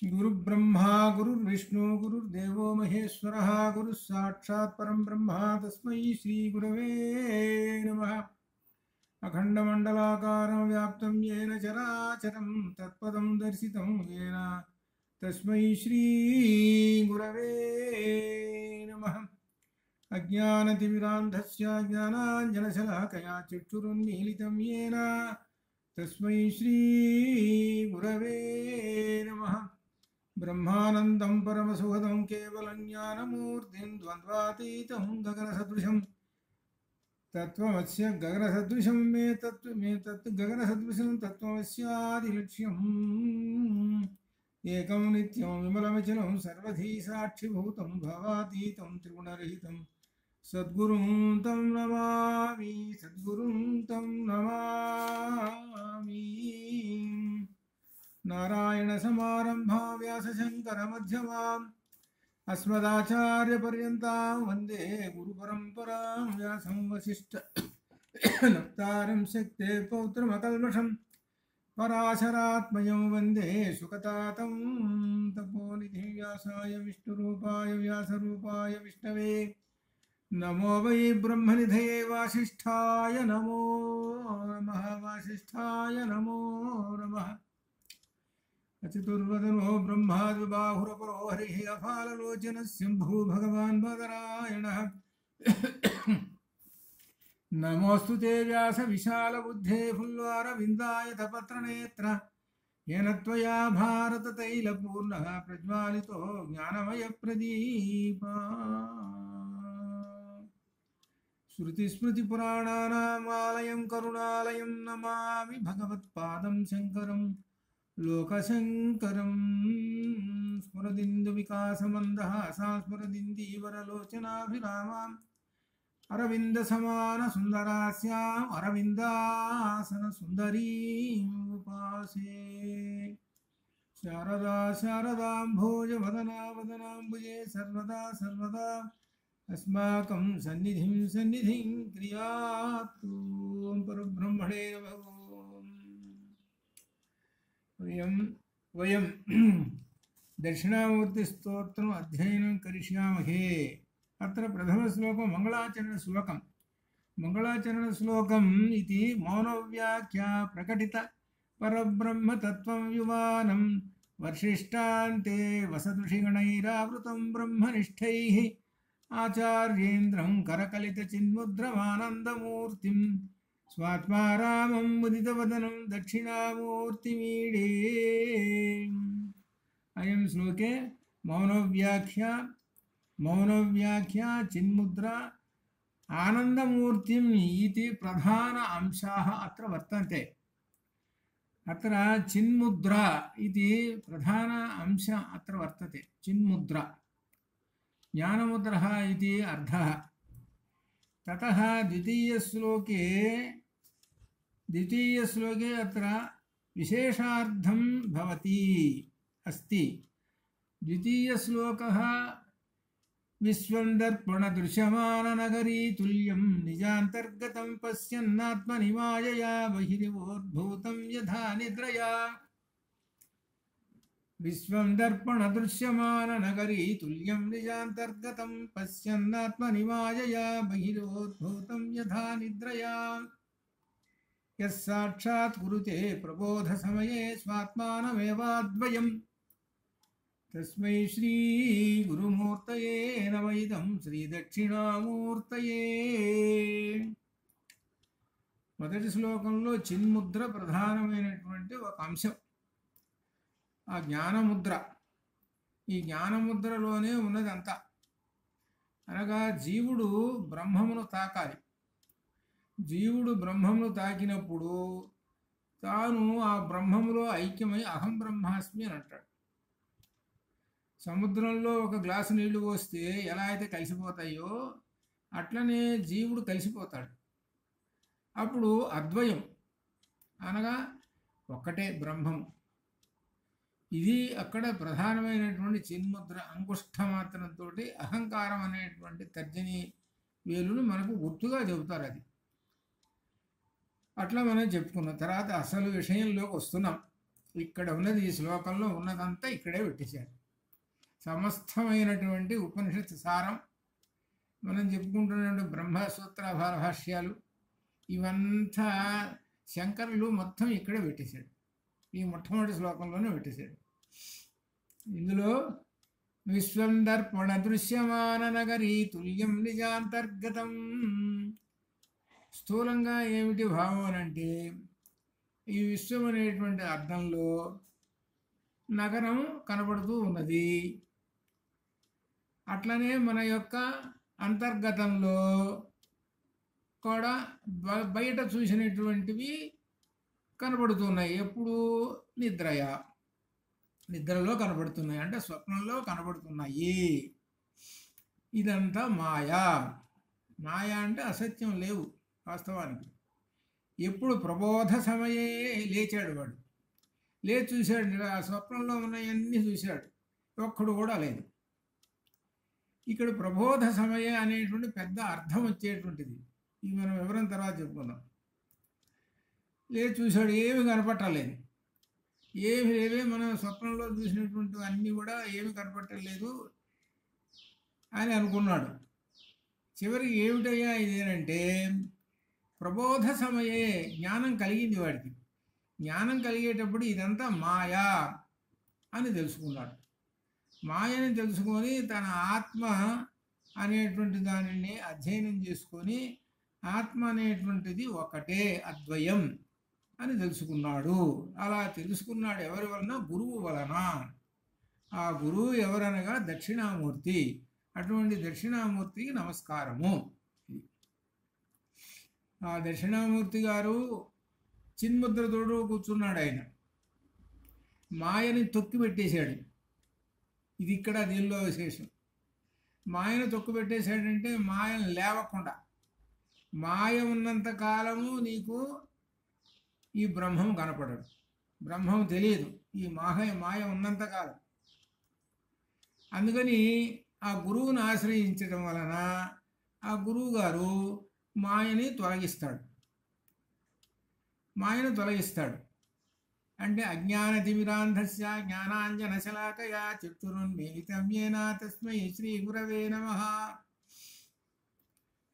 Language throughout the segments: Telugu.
गुरुर्ब्रह्मा गुरुर्विष्णु गुरुर्देवो महेश्वरः गुरुः साक्षात् परं ब्रह्म तस्मै श्रीगुरवे नमः। अखण्डमण्डलाकारं व्याप्तं येन चराचरं तत्पदं दर्शितं येन तस्मै श्रीगुरवे नमः। अज्ञानतिमिरान्धस्य ज्ञानाञ्जनशलाकया चक्षुरुन्मीलितं येन तस्मै श्रीगुरवे नमः। ब्रह्मानन्दं परमसुखदं केवलं ज्ञानमूर्तिं द्वन्द्वातीतं गगनसदृशं तत्त्वमस्य गगनसदृशं मे तत् गगनसदृशं तत्त्वमस्यादिलक्ष्यम् एकं नित्यं विमलमचलं सर्वधी साक्षिभूतं भवातीतं त्रिगुणरहितं सद्गुरुं तं नमामि नारायणसमारम्भां व्यासशङ्करमध्यमाम् अस्मदाचार्यपर्यन्तां वन्दे गुरुपरम्परां व्यासं वसिष्ठनप्तारं शक्ते पौत्रमकल्मषं पराशरात्मजं वन्दे सुखतातं तपोनिधिं व्यासाय विष्णुरूपाय व्यासरूपाय विष्णवे नमो वै ब्रह्मनिधये वासिष्ठाय नमो नमः वासिष्ठाय नमो नमः। चतुर्वदनो ब्रह्माद्विबाहुरपरो हरिः अफाललोचनः शम्भुः भगवान् बादरायणः नमोऽस्तु ते व्यासविशालबुद्धे फुल्लारविन्दायतपत्रनेत्र येन त्वया भारततैलपूर्णः प्रज्वालितो ज्ञानमयप्रदीपः। श्रुतिस्मृतिपुराणानाम् आलयं करुणालयं नमामि भगवत्पादं शङ्करं लोकशङ्करं। स्फुरदिन्दुविकासमन्दहासां स्फुरदिन्दीवरलोचनाभिरामाम् अरविन्दसमानसुन्दरास्याम् अरविन्दासनसुन्दरीम् उपासे। शारदा शारदाम्भोजवदना वदनाम्बुजे सर्वदा सर्वदा अस्माकं सन्निधिं क्रियातु। परब्रह्मणे नमः। वयं दक्षिणामूर्तिस्तोत्रम् अध्ययनं करिष्यामहे। अत्र प्रथमश्लोकं मङ्गलाचरणश्लोकम् इति मौनव्याख्या प्रकटित परब्रह्मतत्त्वं युवानं वर्षिष्ठान्ते वसदृषिगणैरावृतं ब्रह्मनिष्ठैः आचार्येन्द्रं करकलितचिन्मुद्रमानन्दमूर्तिं स्वात्मा रामं मुदितवदनं दक्षिणामूर्तिमीडे। अयं श्लोके मौनव्याख्या चिन्मुद्रा आनन्दमूर्तिम् इति प्रधान अंशाः अत्र वर्तन्ते। अत्र चिन्मुद्रा इति प्रधान अंश अत्र वर्तते। चिन्मुद्रा ज्ञानमुद्रः इति अर्थः। ततः द्वितीयश्लोके अत्र विशेषार्थं भवति अस्ति। द्वितीयश्लोकः विश्वं दर्पणदृश्यमाननगरी तुल्यं निजान्तर्गतं पश्यन्नात्मनि मायया बहिर्वोद्भूतं यथा निद्रया। विश्वं दर्पणदृश्यमाननगरी तुल्यं निजान्तर्गतं पश्यन्नात्मनि मायया बहिर्वोद्भूतं यथा निद्रया। यः साक्षात् कुरुते प्रबोधसमये स्वात्मानमेवाद्वयम् तस्मै श्री गुरुमूर्तये नमः। इदं श्री दक्षिणामूर्तये। మొదటి శ్లోకంలో చిన్ముద్ర ప్రధానమైనటువంటి ఒక అంశం, ఆ జ్ఞానముద్ర. ఈ జ్ఞానముద్రలోనే ఉన్నదంతా. అనగా జీవుడు బ్రహ్మమును తాకాలి. జీవుడు బ్రహ్మమును తాకినప్పుడు తాను ఆ బ్రహ్మములో ఐక్యమై అహం బ్రహ్మాస్మి అని అంటాడు. సముద్రంలో ఒక గ్లాసు నీళ్లు పోస్తే ఎలా అయితే కలిసిపోతాయో అట్లనే జీవుడు కలిసిపోతాడు. అప్పుడు అద్వయం అనగా ఒక్కటే బ్రహ్మం. ఇది అక్కడ ప్రధానమైనటువంటి చిన్ముద్ర. అంగుష్ఠ మాత్రంతో అహంకారం అనేటువంటి తర్జని వేలును మనకు గుర్తుగా చెబుతారు. అది అట్లా మనం చెప్పుకున్నాం. తర్వాత అసలు విషయంలోకి వస్తున్నాం. ఇక్కడ ఉన్నది ఈ శ్లోకంలో ఉన్నదంతా ఇక్కడే పెట్టేశాడు. సమస్తమైనటువంటి ఉపనిషత్ సారం, మనం చెప్పుకుంటున్నటువంటి బ్రహ్మసూత్ర భాష్యాలు, ఇవంతా శంకరులు మొత్తం ఇక్కడే పెట్టేశాడు. ఈ మొట్టమొదటి శ్లోకంలోనే పెట్టేశాడు. ఇందులో విశ్వం దర్పణ దృశ్యమాన నగరీ తుల్యం నిజాంతర్గతం. స్థూలంగా ఏమిటి భావం అనంటే, ఈ విశ్వం అనేటువంటి అర్థంలో నగరం కనబడుతూ ఉన్నది. అట్లనే మన యొక్క అంతర్గతంలో కూడా బయట చూసినటువంటివి కనబడుతున్నాయి. ఎప్పుడు? నిద్రలో కనబడుతున్నాయి, అంటే స్వప్నంలో కనబడుతున్నాయి. ఇదంతా మాయా. మాయా అంటే అసత్యం లేవు వాస్తవానికి. ఎప్పుడు? ప్రబోధ సమయే లేచాడు వాడు. లేచి చూశాడు, ఆ స్వప్నంలో ఉన్నాయన్నీ చూశాడు, ఒక్కడు కూడా లేదు. ఇక్కడ ప్రబోధ సమయ అనేటువంటి పెద్ద అర్థం వచ్చేటువంటిది. ఇది మనం వివరం తర్వాత చెప్పుకుందాం. లేచి చూశాడు, ఏమి కనపట్టలేదు, ఏమి లేవే, మనం స్వప్నంలో చూసినటువంటి అన్నీ కూడా ఏమి కనపట్టలేదు అని అనుకున్నాడు. చివరికి ఏమిటయ్యా ఇదేనంటే, ప్రబోధ సమయే జ్ఞానం కలిగింది వాడికి. జ్ఞానం కలిగేటప్పుడు ఇదంతా మాయా అని తెలుసుకున్నాడు. మాయని తెలుసుకొని తన ఆత్మ అనేటువంటి దానిని అధ్యయనం చేసుకొని ఆత్మ అనేటువంటిది ఒకటే, అద్వయం అని తెలుసుకున్నాడు. అలా తెలుసుకున్నాడు ఎవరి వలన? గురువు వలన. ఆ గురువు ఎవరనగా దక్షిణామూర్తి. అటువంటి దక్షిణామూర్తికి నమస్కారము. ఆ దక్షిణామూర్తి గారు చిన్ముద్రతోడు కూర్చున్నాడు. ఆయన మాయని తొక్కి పెట్టేశాడు. ఇది ఇక్కడ దీనిలో విశేషం. మాయను తొక్కి పెట్టేశాడంటే మాయను లేవకుండా, మాయ ఉన్నంత కాలము నీకు ఈ బ్రహ్మం కనపడడు, బ్రహ్మం తెలియదు ఈ మాయ ఉన్నంతకాలం. అందుకని ఆ గురువుని ఆశ్రయించడం వలన ఆ గురువు గారు మాయని తొలగిస్తాడు. మాయను తొలగిస్తాడు అంటే అజ్ఞానతిమిరాంధస్య జ్ఞానాంజనశలాకయా చక్షురున్మీలితం యేన తస్మై శ్రీ గురవే నమః.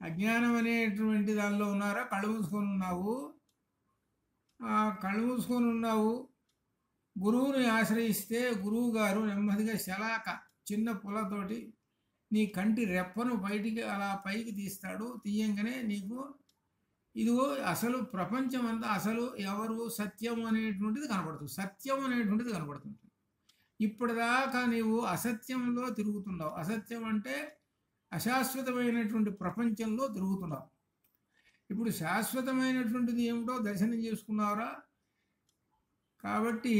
అజ్ఞానం అనేటువంటి దానిలో ఉన్నారా? కళ్ళు మూసుకొని ఉన్నావు. ఆ కళ్ళు మూసుకొని ఉన్నావు. గురువుని ఆశ్రయిస్తే గురువు గారు నెమ్మదిగా శలాక, చిన్న పుల్లతోటి నీ కంటి రెప్పను బయటికి అలా పైకి తీస్తాడు. తీయంగానే నీకు ఇదిగో అసలు ప్రపంచం అంతా, అసలు ఎవరు సత్యం అనేటువంటిది కనపడుతుంది. సత్యం అనేటువంటిది కనపడుతుంది. ఇప్పటిదాకా నీవు అసత్యంలో తిరుగుతున్నావు. అసత్యం అంటే అశాశ్వతమైనటువంటి ప్రపంచంలో తిరుగుతున్నావు. ఇప్పుడు శాశ్వతమైనటువంటిది ఏమిటో దర్శనం చేసుకున్నావురా. కాబట్టి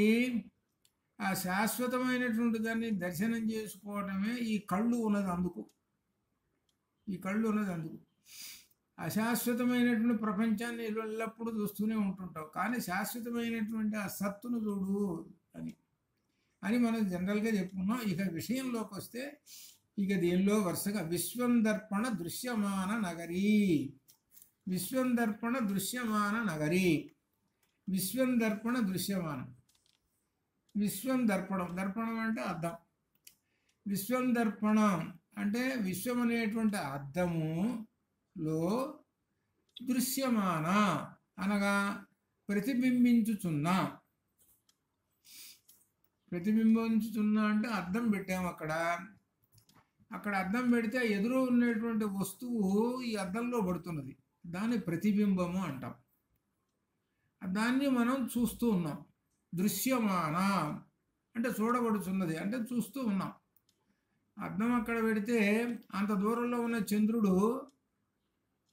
ఆ శాశ్వతమైనటువంటి దాన్ని దర్శనం చేసుకోవటమే ఈ కళ్ళు ఉన్నది. అందుకు ఈ కళ్ళు ఉన్నది అందుకు. అశాశ్వతమైనటువంటి ప్రపంచాన్ని ఎల్లప్పుడూ చూస్తూనే ఉంటుంటావు, కానీ శాశ్వతమైనటువంటి ఆ సత్తును చూడు అని మనం జనరల్గా చెప్పుకున్నాం. ఇక విషయంలోకి వస్తే ఇక దీనిలో వరుసగా విశ్వం దర్పణ దృశ్యమాన నగరీ, విశ్వం దర్పణ దృశ్యమాన నగరీ, విశ్వం దర్పణ దృశ్యమానం. విశ్వం దర్పణం, దర్పణం అంటే అద్దం. విశ్వం దర్పణం అంటే విశ్వం అనేటువంటి అద్దములో దృశ్యమాన అనగా ప్రతిబింబించుచున్నా. ప్రతిబింబించుచున్నా అంటే అద్దం పెట్టాము అక్కడ అద్దం పెడితే ఎదురు ఉన్నటువంటి వస్తువు ఈ అద్దంలో పడుతున్నది, దాన్ని ప్రతిబింబము అంటాం. దాన్ని మనం చూస్తూ ఉన్నాం. దృశ్యమాన అంటే చూడబడుచున్నది, అంటే చూస్తూ ఉన్నాం. అద్దం అక్కడ పెడితే అంత దూరంలో ఉన్న చంద్రుడు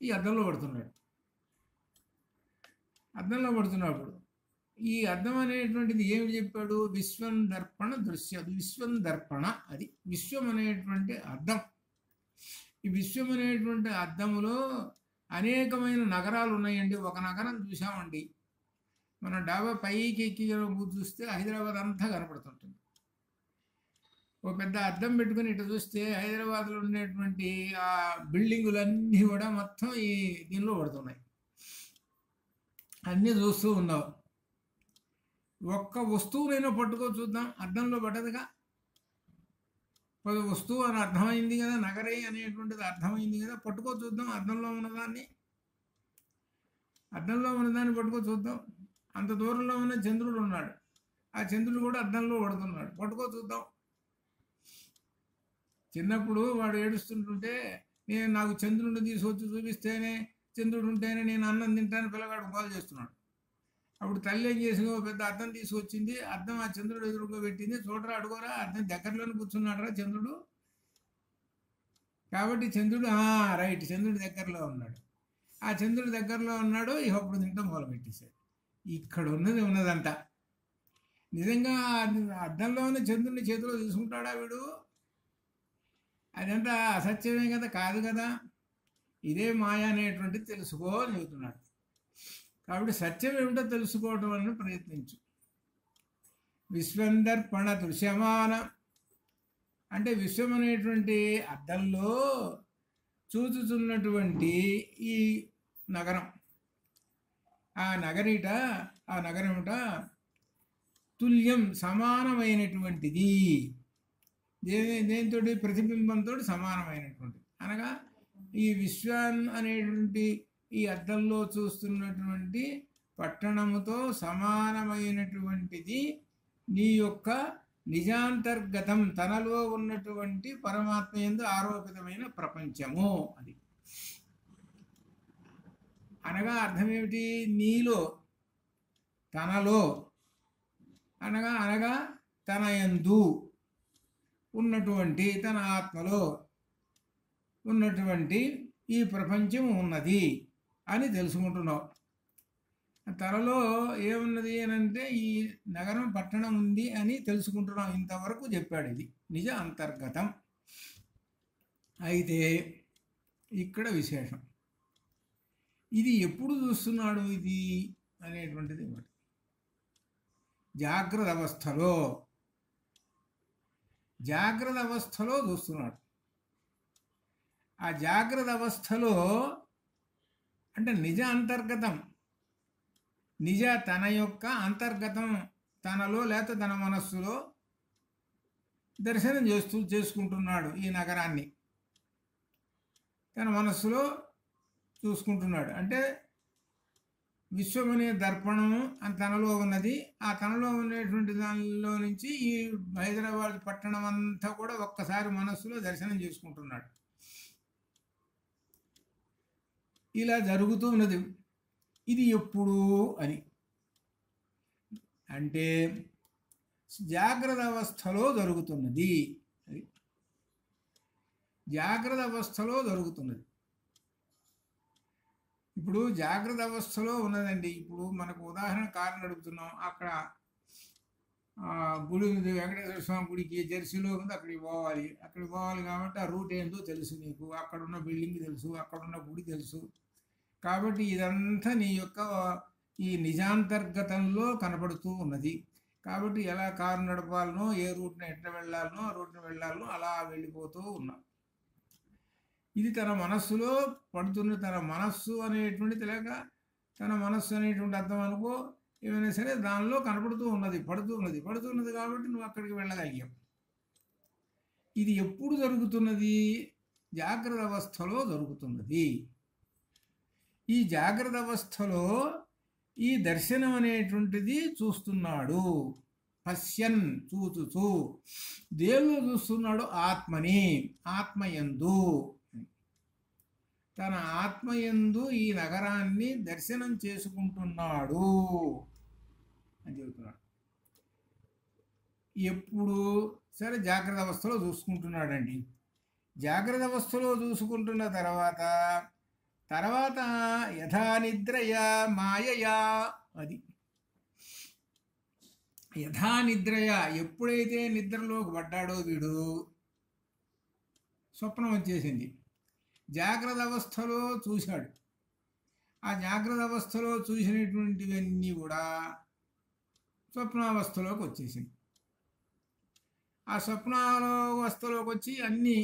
ఈ అద్దంలో పడుతున్నాడు. అద్దంలో పడుతున్నప్పుడు ఈ అద్దం అనేటువంటిది ఏమి చెప్పాడు? విశ్వం దర్పణ దృశ్య, విశ్వం దర్పణ, అది విశ్వం అనేటువంటి అద్దం. ఈ విశ్వం అనేటువంటి అద్దములో అనేకమైన నగరాలు ఉన్నాయండి. ఒక నగరం చూసామండి, మన డాబా పైకి ఎక్కి చూస్తే హైదరాబాద్ అంతా కనపడుతుంటుంది. ఒక పెద్ద అద్దం పెట్టుకుని ఇటు చూస్తే హైదరాబాద్లో ఉండేటువంటి ఆ బిల్డింగులన్నీ కూడా మొత్తం ఈ దీనిలో పడుతున్నాయి. అన్నీ చూస్తూ ఉన్నావు. ఒక్క వస్తువునైనా పట్టుకో చూద్దాం, అర్థంలో పడ్డదిగా. వస్తువు అని అర్థమైంది కదా, నగరే అనేటువంటిది అర్థమైంది కదా, పట్టుకో చూద్దాం అర్థంలో ఉన్నదాన్ని. అద్దంలో ఉన్నదాన్ని పట్టుకో చూద్దాం. అంత దూరంలో ఉన్న చంద్రుడు ఉన్నాడు, ఆ చంద్రుడు కూడా అద్దంలో పడుతున్నాడు, పట్టుకో చూద్దాం. చిన్నప్పుడు వాడు ఏడుస్తుంటుంటే నాకు చంద్రుడిని తీసుకొచ్చి చూపిస్తేనే, చంద్రుడు ఉంటేనే నేను అన్నం తింటాను పిల్లగాడు గోల చేస్తున్నాడు. అప్పుడు తల్లి ఏం చేసి పెద్ద అద్దం తీసుకొచ్చింది, అద్దం ఆ చంద్రుడు ఎదురుగా పెట్టింది, చూడరా అడుగోరా అద్దం దగ్గరలోనే కూర్చున్నాడు రా చంద్రుడు. కాబట్టి చంద్రుడు రైట్, చంద్రుడి దగ్గరలో ఉన్నాడు. ఆ చంద్రుడి దగ్గరలో ఉన్నాడు, అప్పుడు తింటాం మొదలుపెట్టేశాడు. ఇక్కడ ఉన్నదంతా నిజంగా అద్దంలో ఉన్న చంద్రుడిని చేతిలో తీసుకుంటాడా వీడు? అదంతా అసత్యమే కదా, కాదు కదా. ఇదే మాయ అనేటువంటిది తెలుసుకో అని చెబుతున్నాడు. కాబట్టి సత్యం ఏమిటో తెలుసుకోవడం అని ప్రయత్నించు. విశ్వందర్పణ దృశ్యమాన అంటే విశ్వం అనేటువంటి అద్దంలో చూచుతున్నటువంటి ఈ నగరం, ఆ నగరమిట తుల్యం సమానమైనటువంటిది. దేనితో? ప్రతిబింబంతో సమానమైనటువంటిది. అనగా ఈ విశ్వం అనేటువంటి ఈ అద్దంలో చూస్తున్నటువంటి పట్టణముతో సమానమైనటువంటిది నీ యొక్క నిజాంతర్గతం, తనలో ఉన్నటువంటి పరమాత్మ యందు ఆరోపితమైన ప్రపంచము. అది అనగా అర్థమేమిటి? నీలో, తనలో అనగా తన యందు ఉన్నటువంటి, తన ఆత్మలో ఉన్నటువంటి ఈ ప్రపంచం ఉన్నది అని తెలుసుకుంటున్నావు. తనలో ఏమున్నది అని అంటే ఈ నగరం, పట్టణం ఉంది అని తెలుసుకుంటున్నాం. ఇంతవరకు చెప్పాడు. ఇది నిజ అంతర్గతం. అయితే ఇక్కడ విశేషం, ఇది ఎప్పుడు చూస్తున్నాడు ఇది అనేటువంటిది ఒకటి. జాగ్రత్త అవస్థలో చూస్తున్నాడు. ఆ జాగ్రత్త అవస్థలో అంటే నిజ అంతర్గతం, నిజ తన యొక్క అంతర్గతం, తనలో లేక తన మనస్సులో దర్శనం చేసుకుంటున్నాడు. ఈ నగరాన్ని తన మనస్సులో చూసుకుంటున్నాడు. అంటే విశ్వం అనే దర్పణము తనలో ఉన్నది. ఆ తనలో ఉండేటువంటి దానిలో నుంచి ఈ హైదరాబాద్ పట్టణం అంతా కూడా ఒక్కసారి మనస్సులో దర్శనం చేసుకుంటున్నాడు. ఇలా జరుగుతూ ఉన్నది. ఇది ఎప్పుడు అని అంటే జాగ్రత్త అవస్థలో జరుగుతున్నది. అది జాగ్రత్త అవస్థలో జరుగుతున్నది. ఇప్పుడు జాగ్రత్త అవస్థలో ఉన్నదండి. ఇప్పుడు మనకు ఉదాహరణ కారు నడుపుతున్నాం, అక్కడ గుడి ఉంది, వెంకటేశ్వర స్వామి గుడికి జెర్సీలో ఉంది, అక్కడికి పోవాలి కాబట్టి ఆ రూట్ ఏంటో తెలుసు నీకు, అక్కడ ఉన్న బిల్డింగ్ తెలుసు, అక్కడ ఉన్న గుడి తెలుసు. కాబట్టి ఇదంతా నీ యొక్క ఈ నిజాంతర్గతంలో కనపడుతూ ఉన్నది. కాబట్టి ఎలా కారు నడపాలనో, ఏ రూట్ని ఎట్లా వెళ్ళాలనో ఆ రూట్ని వెళ్ళాలనో అలా వెళ్ళిపోతూ ఉన్నాం. ఇది తన మనస్సులో పడుతున్న, తన మనస్సు అనేటువంటిది లేక తన మనస్సు అనేటువంటి అర్థం అనుకో, ఏమైనా సరే దానిలో కనపడుతూ ఉన్నది, పడుతున్నది కాబట్టి నువ్వు అక్కడికి వెళ్ళగలిగావు. ఇది ఎప్పుడు జరుగుతున్నది? జాగ్రత్త అవస్థలో జరుగుతున్నది. ఈ జాగ్రత్త అవస్థలో ఈ దర్శనం అనేటువంటిది చూస్తున్నాడు. పశ్యన్ చూచుచు దేవుడు చూస్తున్నాడు ఆత్మని, ఆత్మయందు, తన ఆత్మయందు ఈ నగరాన్ని దర్శనం చేసుకుంటున్నాడు అని చెబుతున్నాడు. ఎప్పుడు సరే జాగ్రత్త అవస్థలో చూసుకుంటున్నాడండి. జాగ్రత్త అవస్థలో చూసుకుంటున్న తర్వాత యథా నిద్రయా మాయయా, అది యథా నిద్రయా, ఎప్పుడైతే నిద్రలోకి పడ్డాడో వీడు, స్వప్నం వచ్చేసింది. జాగ్రత్త అవస్థలో చూశాడు. ఆ జాగ్రత్త అవస్థలో చూసినటువంటివన్నీ కూడా స్వప్నావస్థలోకి వచ్చేసింది. ఆ స్వప్నావస్థలోకి వచ్చి అన్నీ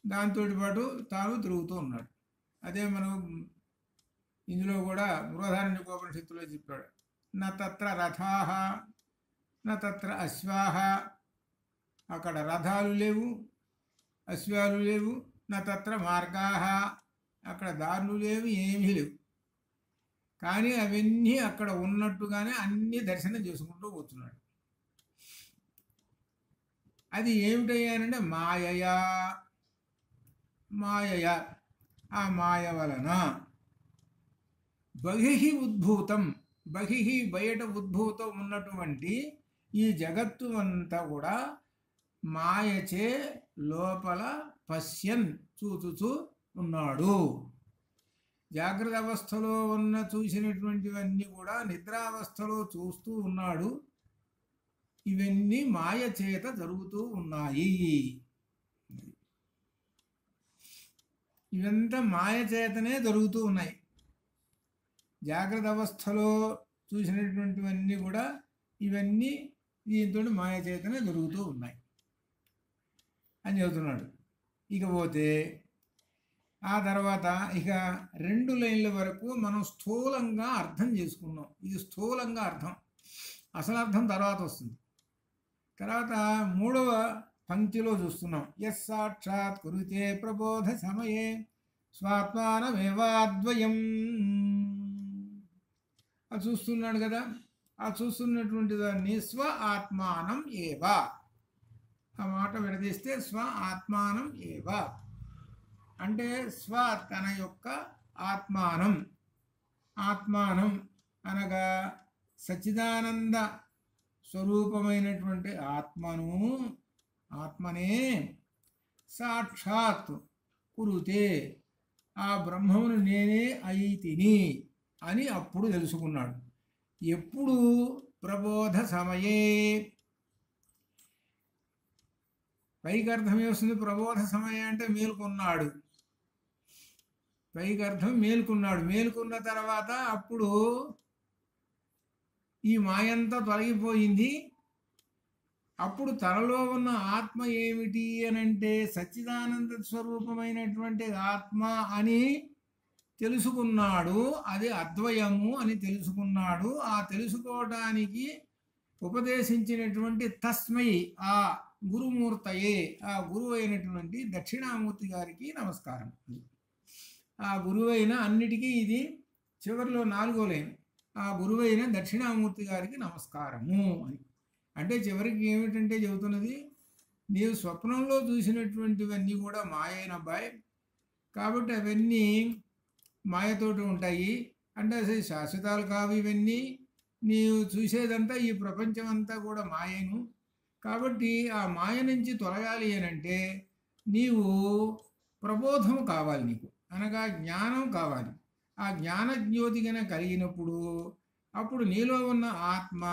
దాంతో పాటు తాను తిరుగుతూ ఉన్నాడు. అదే మనం ఇందులో కూడా బృహదారణ్యకోపనిషత్తులో చెప్పాడు. న తత్ర రథాః న తత్ర అశ్వాః, అక్కడ రథాలు లేవు, అశ్వాలు లేవు. న తత్ర మార్గాః, అక్కడ దారులు లేవు, ఏమీ లేవు. కానీ అవన్నీ అక్కడ ఉన్నట్టుగానే అన్ని దర్శనం చేసుకుంటూ పోతున్నాడు. అది ఏమిటయ్యానంటే మాయయా, మాయయా, ఆ మాయ వలన బహిః ఉద్భూతం, బహిః బయట ఉద్భూతం ఉన్నటువంటి ఈ జగత్తు అంతా కూడా మాయచే లోపల పశ్యన్ చూచుచూ ఉన్నాడు. జాగ్రత్త అవస్థలో చూసినటువంటివన్నీ కూడా నిద్రావస్థలో చూస్తూ ఉన్నాడు. ఇవన్నీ మాయ చేత జరుగుతూ ఉన్నాయి. ఇవంతా మాయ చేతనే జరుగుతూ ఉన్నాయి. జాగ్రత్త అవస్థలో చూసినటువంటివన్నీ కూడా ఇవన్నీ దీంతో మాయ చేతనే జరుగుతూ ఉన్నాయి అని చెబుతున్నాడు. ఇకపోతే ఆ తర్వాత ఇక 2 లైన్ల వరకు మనం స్థూలంగా అర్థం చేసుకున్నాం. ఇది స్థూలంగా అర్థం, అసలు అర్థం తర్వాత వస్తుంది. తర్వాత 3వ పంక్తిలో చూస్తున్నాం. యస్ సాక్షాత్ కురుతే ప్రబోధ సమయే స్వాత్మానమేవాద్వయం. అది చూస్తున్నాడు కదా, ఆ చూస్తున్నటువంటి దాన్ని స్వ ఆత్మానం ఏవా, ఆ మాట విడదీస్తే స్వ ఆత్మానం ఏవా అంటే స్వ తన యొక్క ఆత్మానం, ఆత్మానం అనగా సచ్చిదానంద స్వరూపమైనటువంటి ఆత్మను, ఆత్మనే సాక్షాత్ కురుతే, ఆ బ్రహ్మమును నేనే అయితిని అని అప్పుడు తెలుసుకున్నాడు. ఎప్పుడు? ప్రబోధ సమయే. పైకి అర్థం ఏమొస్తుంది? ప్రబోధ సమయం అంటే మేలుకున్నాడు. పైకి అర్థం మేలుకున్నాడు. మేలుకున్న తర్వాత అప్పుడు ఈ మాయంతా తొలగిపోయింది. అప్పుడు తనలో ఉన్న ఆత్మ ఏమిటి అనంటే సచ్చిదానంద స్వరూపమైనటువంటి ఆత్మ అని తెలుసుకున్నాడు. అది అద్వయము అని తెలుసుకున్నాడు. ఆ తెలుసుకోవడానికి ఉపదేశించినటువంటి తస్మై, ఆ గురుమూర్తయే, ఆ గురువు అయినటువంటి దక్షిణామూర్తి గారికి నమస్కారం. ఆ గురువైన అన్నిటికీ ఇది చివరిలో 4వ లైన్. ఆ గురువైన దక్షిణామూర్తి గారికి నమస్కారము అని. అంటే చివరికి ఏమిటంటే చెబుతున్నది, నీవు స్వప్నంలో చూసినటువంటివన్నీ కూడా మాయైన అబ్బాయి, కాబట్టి అవన్నీ మాయతోటి ఉంటాయి. అంటే అసలు శాశ్వతాలు కావు ఇవన్నీ. నీవు చూసేదంతా ఈ ప్రపంచం అంతా కూడా మాయను. కాబట్టి ఆ మాయ నుంచి తొలగాలి అనంటే నీవు ప్రబోధం కావాలి, నీకు అనగా జ్ఞానం కావాలి. ఆ జ్ఞానజ్యోతి కనుక కలిగినప్పుడు అప్పుడు నీలో ఉన్న ఆత్మ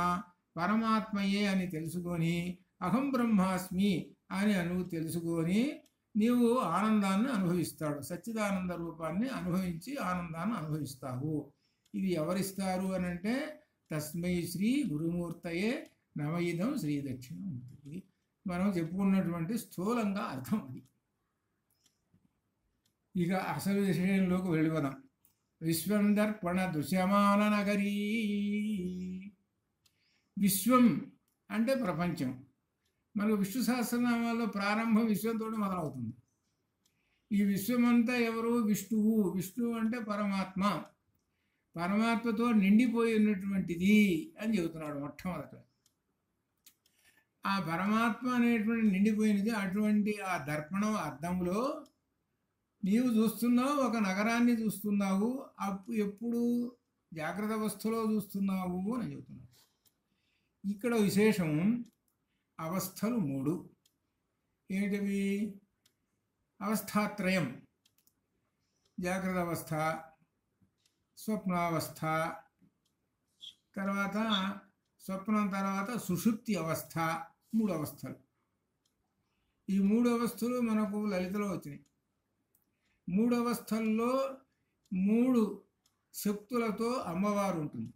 పరమాత్మయే అని తెలుసుకొని అహం బ్రహ్మాస్మి అని నువ్వు తెలుసుకొని నీవు ఆనందాన్ని అనుభవిస్తాడు. సచ్చిదానంద రూపాన్ని అనుభవించి ఆనందాన్ని అనుభవిస్తావు. ఇది ఎవరిస్తారు అనంటే తస్మై శ్రీ గురుమూర్తయే నవయిదం శ్రీ దక్షిణామూర్తి. ఇది మనం చెప్పుకున్నటువంటి స్థూలంగా అర్థం అది. ఇక అసలు విషయంలోకి వెళ్ళిపోదాం. విశ్వం దర్పణ దృశ్యమాన నగరీ. విశ్వం అంటే ప్రపంచం. మనకు విష్ణు సహస్రనామాల్లో ప్రారంభం విశ్వంతో మొదలవుతుంది. ఈ విశ్వమంతా ఎవరు? విష్ణువు. విష్ణువు అంటే పరమాత్మ, పరమాత్మతో నిండిపోయి ఉన్నటువంటిది అని చెబుతున్నాడు మొట్టమొదట. ఆ పరమాత్మ అనేటువంటి నిండిపోయినది. అటువంటి ఆ దర్పణం అద్దంలో నీవు చూస్తున్నావు, ఒక నగరాన్ని చూస్తున్నావు. ఎప్పుడు? జాగ్రత్త అవస్థలో చూస్తున్నావు అని చెబుతున్నావు. ఇక్కడ విశేషం అవస్థలు 3. ఏమిటవి? అవస్థాత్రయం. జాగ్రత్త అవస్థ, స్వప్నావస్థ, తర్వాత స్వప్నం తర్వాత సుషుప్తి అవస్థ. 3 అవస్థలు. ఈ 3 అవస్థలు మనకు లలితలో వచ్చినాయి. 3 అవస్థల్లో 3 శక్తులతో అమ్మవారు ఉంటుంది.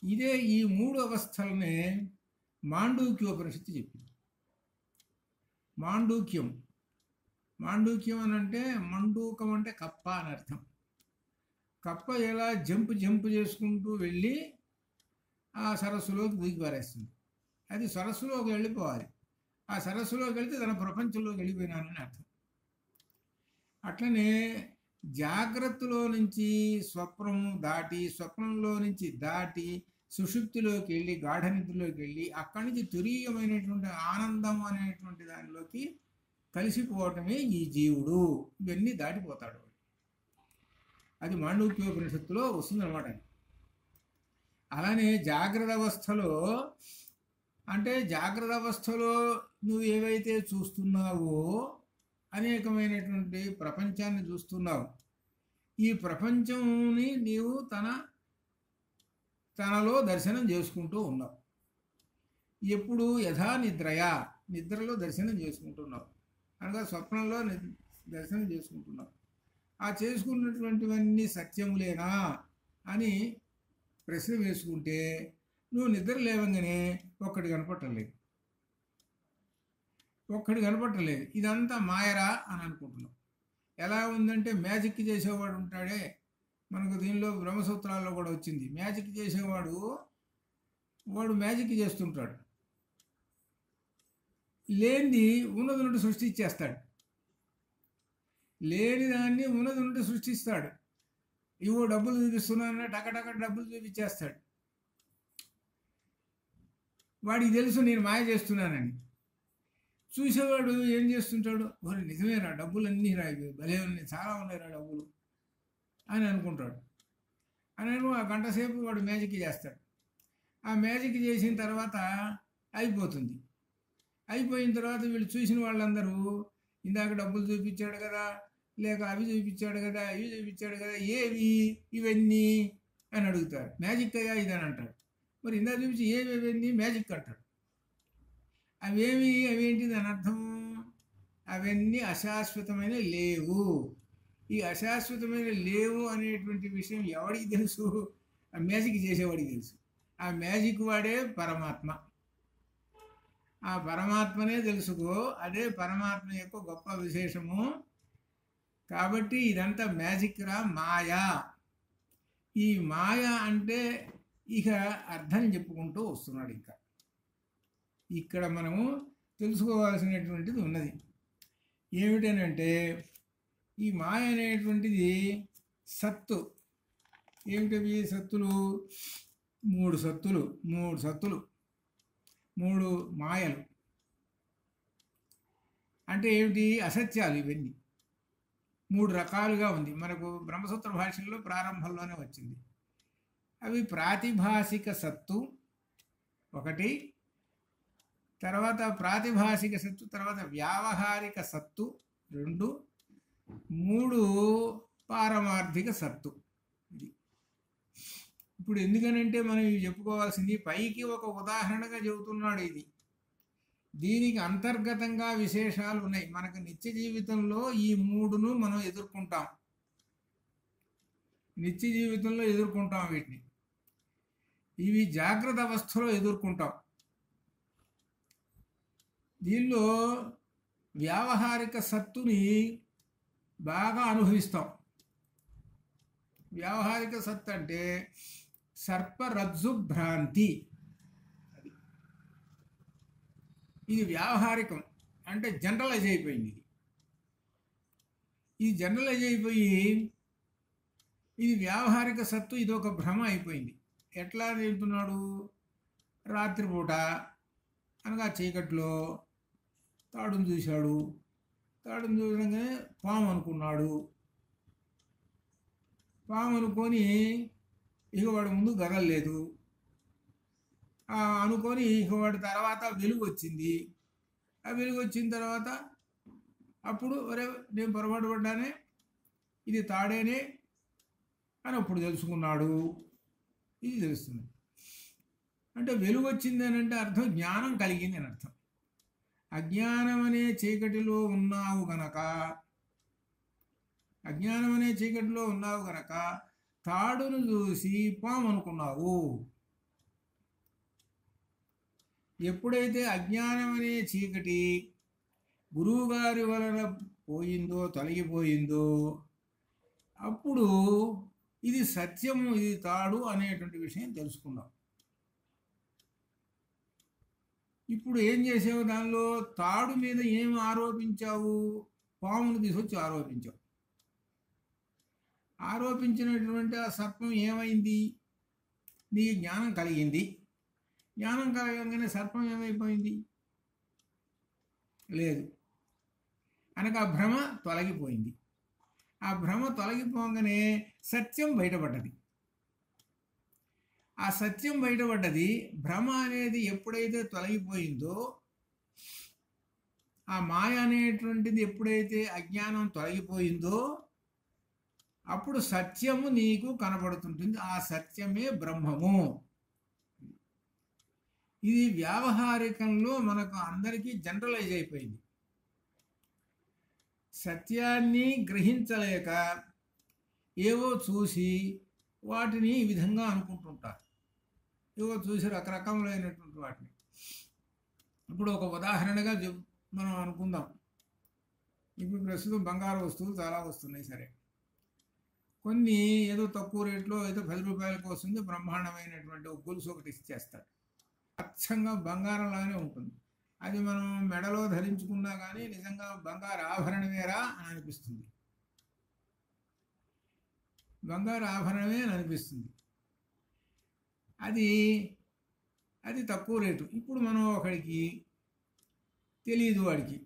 ఇదే ఈ 3 అవస్థలనే మాండూక్యోపనిషత్తు చెప్పింది. మాండూక్యం, మాండూక్యం అని అంటే మండూకం అంటే కప్ప అని అర్థం. కప్ప ఎలా జంపు చేసుకుంటూ వెళ్ళి ఆ సరస్సులోకి దూకి పారేస్తుంది. అది సరస్సులోకి వెళ్ళిపోవాలి. ఆ సరస్సులోకి వెళ్తే తన ప్రపంచంలోకి వెళ్ళిపోయినానని అర్థం. అట్లనే జాగ్రత్తలో నుంచి స్వప్నము దాటి, స్వప్నంలో నుంచి దాటి సుషుప్తిలోకి వెళ్ళి, గాఢనిద్రలోకి వెళ్ళి, అక్కడి నుంచి తురీయమైనటువంటి ఆనందం అనేటువంటి దానిలోకి కలిసిపోవటమే ఈ జీవుడు. ఇవన్నీ దాటిపోతాడు. అది మాండూక్యోపనిషత్తులో వస్తుందన్నమాట. అలానే జాగ్రత్త అవస్థలో, అంటే జాగ్రత్త అవస్థలో నువ్వు ఏవైతే చూస్తున్నావో అనేకమైనటువంటి ప్రపంచాన్ని చూస్తున్నావు. ఈ ప్రపంచంని నీవు తనలో దర్శనం చేసుకుంటూ ఉన్నావు. ఎప్పుడు యథా నిద్రలో దర్శనం చేసుకుంటున్నావు, అనగా స్వప్నంలో దర్శనం చేసుకుంటున్నావు. ఆ చేసుకున్నటువంటివన్నీ సత్యములేనా అని ప్రశ్న వేసుకుంటే నువ్వు నిద్ర లేవంగానే ఒక్కటి కనపట్టలేదు, ఇదంతా మాయరా అని అనుకుంటున్నావు. ఎలా ఉందంటే మ్యాజిక్ చేసేవాడు ఉంటాడే, మనకు దీనిలో బ్రహ్మసూత్రాల్లో కూడా వచ్చింది. మ్యాజిక్ చేసేవాడు మ్యాజిక్ చేస్తుంటాడు, లేనిది ఉన్నది నుండి సృష్టించేస్తాడు, లేని దాన్ని ఉన్నది నుండి సృష్టిస్తాడు. ఇవో డబ్బులు చూపిస్తున్నానన్నా టకటక డబ్బులు చూపించేస్తాడు. వాడికి తెలుసు నేను మాయ చేస్తున్నానని. చూసేవాడు ఏం చేస్తుంటాడు, ఓరే నిజమేరా, డబ్బులన్నీ రాయి, భలే ఉన్నాయి, చాలా ఉన్నాయిరా డబ్బులు అని అనుకుంటాడు. అని ఆ గంట సేపు వాడు మ్యాజిక్ చేస్తాడు. ఆ మ్యాజిక్ చేసిన తర్వాత అయిపోతుంది. అయిపోయిన తర్వాత వీళ్ళు చూసిన వాళ్ళందరూ ఇందాక డబ్బులు చూపించాడు కదా, లేక అవి చూపించాడు కదా, ఇవి చూపించాడు కదా, ఏవి ఇవన్నీ అని అడుగుతారు. మ్యాజిక్ అయ్యా ఇదని అంటాడు. మరి ఇందాక చూపించి ఏవి ఇవన్నీ మ్యాజిక్ అంటాడు. అవేంటి దాని అర్థం? అవన్నీ అశాశ్వతమైన లేవు. ఈ అశాశ్వతమైన లేవు అనేటువంటి విషయం ఎవడికి తెలుసు? ఆ మ్యాజిక్ చేసేవాడికి తెలుసు. ఆ మ్యాజిక్ వాడే పరమాత్మ. ఆ పరమాత్మనే తెలుసుకో, అదే పరమాత్మ యొక్క గొప్ప విశేషము. కాబట్టి ఇదంతా మ్యాజిక్ రా, మాయా. ఈ మాయ అంటే ఇక అర్థం చెప్పుకుంటూ వస్తున్నాడు. ఇంకా ఇక్కడ మనము తెలుసుకోవాల్సినటువంటిది ఉన్నది ఏమిటనంటే, ఈ మాయ అనేటువంటిది సత్తు. ఏమిటవి సత్తులు? మూడు మాయలు. అంటే ఏమిటి? అసత్యాలు. ఇవన్నీ మూడు రకాలుగా ఉంది. మనకు బ్రహ్మసూత్ర భాషల్లో ప్రారంభంలోనే వచ్చింది. అవి ప్రాతిభాసిక సత్తు ఒకటి, తర్వాత ప్రాతిభాసిక సత్తు, తర్వాత వ్యావహారిక సత్తు 2, 3 పారమార్థిక సత్తు. ఇది ఇప్పుడు ఎందుకనంటే మనం ఇవి చెప్పుకోవాల్సింది పైకి ఒక ఉదాహరణగా చెబుతున్నాడు. దీనికి అంతర్గతంగా విశేషాలు ఉన్నాయి. మనకు నిత్య జీవితంలో ఈ 3ను మనం ఎదుర్కొంటాం. నిత్య జీవితంలో ఎదుర్కొంటాం వీటిని. ఇవి జాగ్రత్త అవస్థలో ఎదుర్కొంటాం. దీనిలో వ్యావహారిక సత్తుని బాగా అనుభవిస్తాం. వ్యావహారిక సత్తు అంటే సర్పరజ్జు భ్రాంతి. ఇది వ్యావహారికం, అంటే జనరలైజ్ అయిపోయింది. ఇది జనరలైజ్ అయిపోయి ఇది వ్యావహారిక సత్తు, ఇది ఒక భ్రమ అయిపోయింది. ఎట్లా చెబుతున్నాడు? రాత్రిపూట అనగా చీకట్లో తాడును చూశాడు. తాడును చూడగానే పాము అనుకున్నాడు. పాము అనుకొని ఇక వాడు ముందు గదలలేదు. అనుకొని ఇక వాడి తర్వాత వెలుగు వచ్చింది. ఆ వెలుగు వచ్చిన తర్వాత అప్పుడు ఒరే నేను పొరపాటు పడ్డానే, ఇది తాడేనే అని అప్పుడు తెలుసుకున్నాడు. ఇది తెలుస్తుంది. అంటే వెలుగు వచ్చింది అని అంటే అర్థం జ్ఞానం కలిగింది అని అర్థం. అజ్ఞానం అనే చీకటిలో ఉన్నావు గనక తాడును చూసి పాము అనుకున్నావు. ఎప్పుడైతే అజ్ఞానం అనే చీకటి గురువుగారి వలన తొలగిపోయిందో అప్పుడు ఇది సత్యము, ఇది తాడు అనేటువంటి విషయం తెలుసుకుందాం. ఇప్పుడు ఏం చేసావు? దానిలో తాడు మీద ఏం ఆరోపించావు? పామును తీసుకొచ్చి ఆరోపించావు. ఆరోపించినటువంటి ఆ సర్పం ఏమైంది? నీ జ్ఞానం కలిగింది. జ్ఞానం కలగగానే సర్పం ఏమైపోయింది? లేదు. అనగా ఆ భ్రమ తొలగిపోయింది. ఆ భ్రమ తొలగిపోగానే సత్యం బయటపడ్డది. ఆ సత్యం బయటపడ్డది. భ్రమ అనేది ఎప్పుడైతే తొలగిపోయిందో, ఆ మాయ అనేటువంటిది ఎప్పుడైతే అజ్ఞానం తొలగిపోయిందో, అప్పుడు సత్యము నీకు కనబడుతుంటుంది. ఆ సత్యమే బ్రహ్మము. ఇది వ్యావహారికంలో మనకు అందరికీ జనరలైజ్ అయిపోయింది. సత్యాన్ని గ్రహించలేక ఏవో చూసి వాటిని ఈ విధంగా అనుకుంటుంటారు. ఏవో చూసి రకరకములైనటువంటి వాటిని. ఇప్పుడు ఒక ఉదాహరణగా మనం అనుకుందాం. ఇప్పుడు ప్రస్తుతం బంగారు వస్తువులు చాలా వస్తున్నాయి. సరే, కొన్ని ఏదో తక్కువ రేట్లో ఏదో 10 రూపాయలకు వస్తుంది, బ్రహ్మాండమైనటువంటి ఒక గొలుసు ఒకటి ఇచ్చేస్తాడు. అచ్చంగా బంగారంలానే ఉంటుంది. అది మనం మెడలో ధరించుకున్నా కానీ నిజంగా బంగారు ఆభరణమేరా అని అనిపిస్తుంది. బంగారు ఆభరణమే అని అనిపిస్తుంది. అది తక్కువ రేటు. ఇప్పుడు మనం ఒకడికి తెలియదు, వాడికి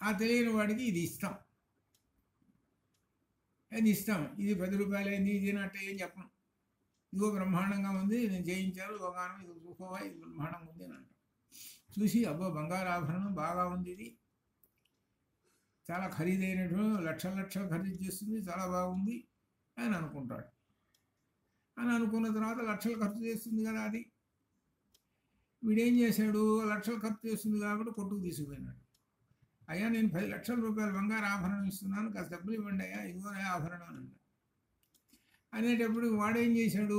ఆ తెలియని వాడికి ఇది ఇస్తాం. ఇది 10 రూపాయలైంది, ఇది అంటే ఏం చెప్పను. ఇదిగో బ్రహ్మాండంగా ఉంది, నేను చేయించాను ఒకగానం, ఇది చూసుకోవా, ఇది బ్రహ్మాండంగా ఉంది అని అంటాం. చూసి అబ్బో బంగారు ఆభరణం బాగా ఉంది, ఇది చాలా ఖరీదైనటువంటి లక్షలు ఖరీదు చేస్తుంది, చాలా బాగుంది అని అనుకుంటాడు. అని అనుకున్న తర్వాత లక్షలు ఖర్చు చేస్తుంది కదా అది. వీడేం చేశాడు? లక్షలు ఖర్చు చేస్తుంది కాబట్టి కొట్టుకు తీసుకుపోయినాడు. అయ్యా, నేను 10 లక్షల రూపాయలు బంగారు ఆభరణం ఇస్తున్నాను, కాస్త డబ్బులు ఇవ్వండి అయ్యా, ఇదిగోనే ఆభరణం అని అన్నాడు. అనేటప్పుడు వాడేం చేశాడు?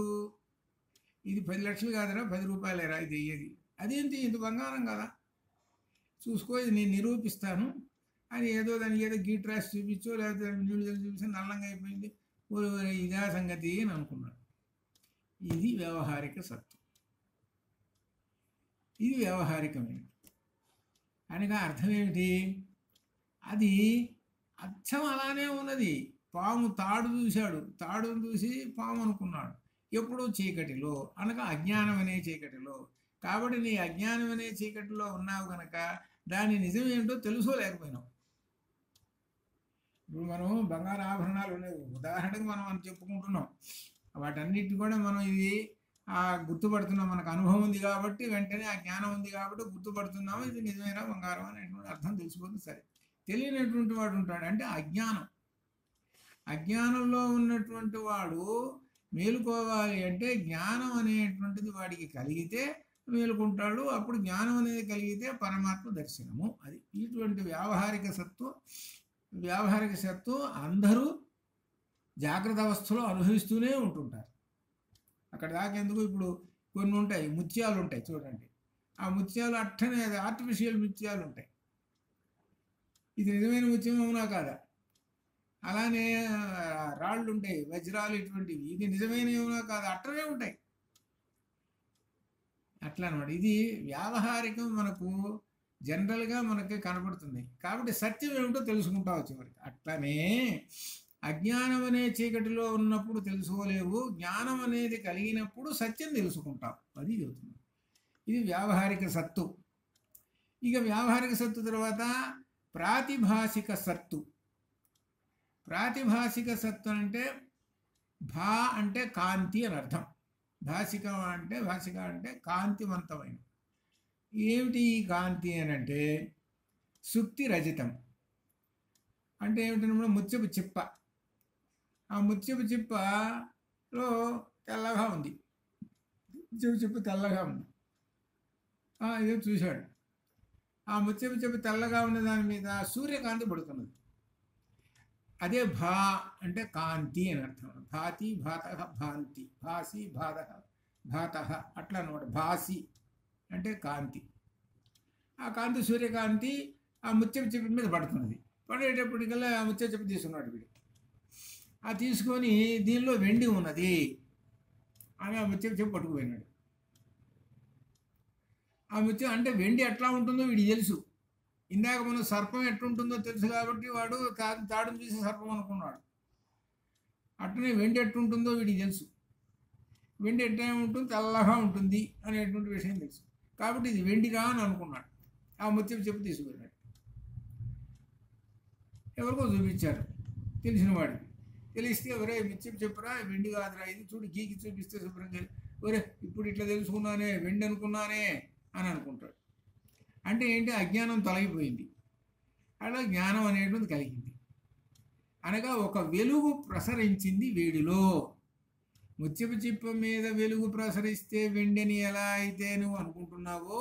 ఇది 10 లక్షలు కాదురా, 10 రూపాయలేరా ఇది అయ్యేది. అదేంటి, ఇంత బంగారం కదా, చూసుకో, ఇది నేను నిరూపిస్తాను అని ఏదో దానికి ఏదో గీట్ రాసి చూపించో లేకపోతే నీళ్ళు చూపిస్తే నల్లంగా అయిపోయింది, ఇదా సంగతి అని అనుకున్నాడు. ఇది వ్యవహారిక సత్యం. ఇది వ్యవహారికమైనది అనగా అర్థం ఏమిటి? అది అచ్చం అలానే ఉన్నది. పాము తాడు చూశాడు, తాడును చూసి పాము అనుకున్నాడు. ఎప్పుడూ చీకటిలో, అనగా అజ్ఞానం అనే చీకటిలో. కాబట్టి నీ అజ్ఞానం అనే చీకటిలో ఉన్నావు కనుక దాని నిజం ఏమిటో తెలుసుకోలేకపోయినావు. ఇప్పుడు మనం బంగారు ఆభరణాలు ఉన్నాయి, ఉదాహరణకు మనం చెప్పుకుంటున్నాం. వాటన్నిటి కూడా మనం ఇది గుర్తుపడుతున్నాం. మనకు అనుభవం ఉంది కాబట్టి, వెంటనే ఆ జ్ఞానం ఉంది కాబట్టి గుర్తుపడుతున్నాము, ఇది నిజమైన బంగారం అనేటువంటి అర్థం తెలిసిపోతుంది. సరే, తెలియనటువంటి వాడు ఉంటాడు, అంటే అజ్ఞానంలో ఉన్నటువంటి వాడు మేలుకోవాలి అంటే జ్ఞానం అనేటువంటిది వాడికి కలిగితే మేలుకుంటాడు. అప్పుడు జ్ఞానం అనేది కలిగితే పరమాత్మ దర్శనము. అది ఇటువంటి వ్యావహారిక సత్వం అందరూ జాగ్రత్త అవస్థలో అనుభవిస్తూనే ఉంటుంటారు. అక్కడ దాకెందుకు, ఇప్పుడు కొన్ని ఉంటాయి, ముత్యాలు ఉంటాయి చూడండి. ఆ ముత్యాలు అట్టనే ఆర్టిఫిషియల్ ముత్యాలు ఉంటాయి. ఇది నిజమైన ముత్యం అవునా కాదా? అలానే రాళ్ళు ఉంటాయి, వజ్రాలు, ఇటువంటివి, ఇది నిజమైన ఏమన్నా కాదు, అట్టనే ఉంటాయి. అట్లా అనమాట. ఇది వ్యావహారికం మనకు జనరల్గా మనకి కనబడుతుంది. కాబట్టి సత్యం ఏమిటో తెలుసుకుంటావు చివరికి. అట్లనే అజ్ఞానం అనే చీకటిలో ఉన్నప్పుడు తెలుసుకోలేవు, జ్ఞానం అనేది కలిగినప్పుడు సత్యం తెలుసుకుంటావు. అది చెబుతుంది. ఇది వ్యావహారిక సత్తు. ఇక వ్యావహారిక సత్తు తర్వాత ప్రాతిభాసిక సత్తు. ప్రాతిభాసిక సత్తు అంటే భా అంటే కాంతి అని అర్థం. భాసిక అంటే కాంతివంతమైన. ఏమిటి ఈ కాంతి అని అంటే సుక్తి రజితం అంటే ఏమిటంటే ముత్యపు చిప్ప. ఆ ముత్యపు చిప్పలో తెల్లగా ఉంది, ముత్యపు చిప్ప తెల్లగా ఉంది. ఇదే చూశాడు. ఆ ముత్యపు చిప్ప తెల్లగా ఉన్న దాని మీద సూర్యకాంతి పడుతున్నది. అదే భా అంటే కాంతి అని అర్థం. భాతి భాత భాంతి, భాసి భాత భాత అట్లా అనమాట. భాసి అంటే కాంతి. ఆ కాంతి సూర్యకాంతి ఆ ముత్యపు చెప్పు మీద పడుతున్నది. పడేటప్పటికల్లా ఆ ముత్యపు చెప్పు తీసుకున్నాడు వీడు. ఆ తీసుకొని దీనిలో వెండి ఉన్నది అని ఆ ముత్యం చెప్పి పట్టుకుపోయినాడు. ఆ ముత్యం అంటే వెండి ఎట్లా ఉంటుందో వీడికి తెలుసు. ఇందాక మనం సర్పం ఎట్లుంటుందో తెలుసు కాబట్టి వాడు తాడును చూసి సర్పం అనుకున్నాడు. అట్లనే వెండి ఎట్లుంటుందో వీడికి తెలుసు. వెండి ఎట్లా ఉంటుంది, తెల్లగా ఉంటుంది అనేటువంటి విషయం తెలుసు. కాబట్టి ఇది వెండిరా అని అనుకున్నాడు. ఆ ముత్యం చెప్పి తీసుకున్నాడు. ఎవరికో చూపించారు తెలిసిన వాడికి. తెలిస్తే ఎవరే ముత్యం చెప్పురా, వెండి కాదురా ఇది, చూడు గీకి చూపిస్తే శుభ్రంగా, ఒరే ఇప్పుడు ఇట్లా తెలుసుకున్నానే, వెండి అనుకున్నానే అని అనుకుంటాడు. అంటే ఏంటి, అజ్ఞానం తొలగిపోయింది, అలా జ్ఞానం అనేటువంటిది కలిగింది. అనగా ఒక వెలుగు ప్రసరించింది వేడిలో. ముత్యపు చిప్ప మీద వెలుగు ప్రసరిస్తే వెండిని ఎలా అయితే నువ్వు అనుకుంటున్నావో,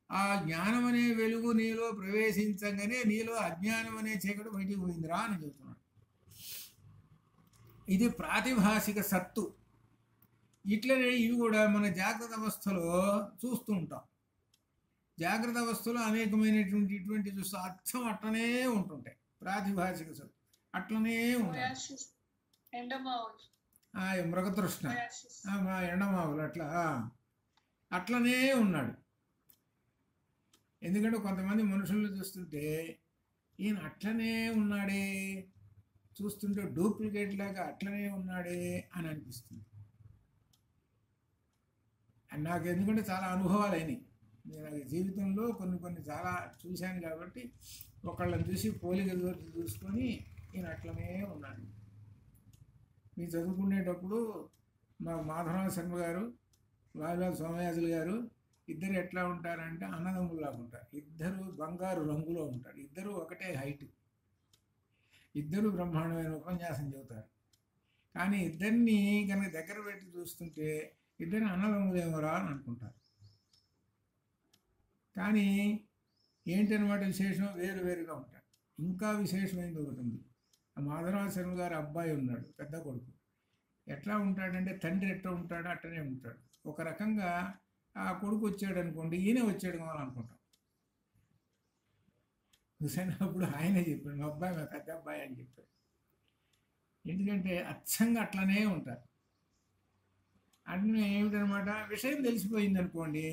ఆ జ్ఞానం అనే వెలుగు నీలో ప్రవేశించగానే నీలో అజ్ఞానం అనే చీకటి బయటికి పోయిందిరా అని చెబుతున్నాడు. ఇది ప్రాతిభాసిక సత్తు. ఇట్లనే ఇవి కూడా మన జాగ్రత్త అవస్థలో చూస్తూ ఉంటాం. జాగ్రత్త అవస్థలో అనేకమైనటువంటి ఇటువంటి చూస్తూ అర్థం అట్లనే ఉంటుంటాయి. ప్రాతిభాసిక సత్తు అట్లనే ఉంటాయి. మృగతృష్ణ, ఎండమావులు అట్లనే ఉన్నాడు. ఎందుకంటే కొంతమంది మనుషులను చూస్తుంటే ఈయన అట్లనే ఉన్నాడే, చూస్తుంటే డూప్లికేట్ లాగా అట్లనే ఉన్నాడే అని అనిపిస్తుంది. నాకు ఎందుకంటే చాలా అనుభవాలు అయినాయి. నేను జీవితంలో కొన్ని చాలా చూశాను కాబట్టి ఒకళ్ళని చూసి పోలిక చూసుకొని ఈయన అట్లనే ఉన్నాడు. మీరు చదువుకునేటప్పుడు మా మాధవరావు శర్మ గారు, వాయులాల్ సోమయాజులు గారు ఇద్దరు ఎట్లా ఉంటారంటే అన్నదమ్ముల్లాగా ఉంటారు. ఇద్దరు బంగారు రంగులో ఉంటారు. ఇద్దరు ఒకటే హైట్. ఇద్దరు బ్రహ్మాండమైన ఉపన్యాసం చెబుతారు. కానీ ఇద్దరిని కనుక దగ్గర పెట్టి చూస్తుంటే ఇద్దరు అన్నదమ్ములేమోరా అని అనుకుంటారు. కానీ ఏంటన్నమాట విశేషం, వేరువేరుగా ఉంటారు. ఇంకా విశేషమైనది ఒకటి ఉంది. ఆ మాధవరావు శర్మ గారు అబ్బాయి ఉన్నాడు, పెద్ద కొడుకు. ఎట్లా ఉంటాడంటే తండ్రి ఎట్లా ఉంటాడో అట్టనే ఉంటాడు. ఒక రకంగా ఆ కొడుకు వచ్చాడు అనుకోండి, ఈయన వచ్చాడు కావాలి అనుకుంటాం. చూసినప్పుడు ఆయనే చెప్పాడు, మా అబ్బాయి మా పెద్ద అబ్బాయి అని చెప్పాడు. ఎందుకంటే అచ్చంగా అట్లనే ఉంటారు. అట్లనే ఏమిటనమాట, విషయం తెలిసిపోయింది అనుకోండి,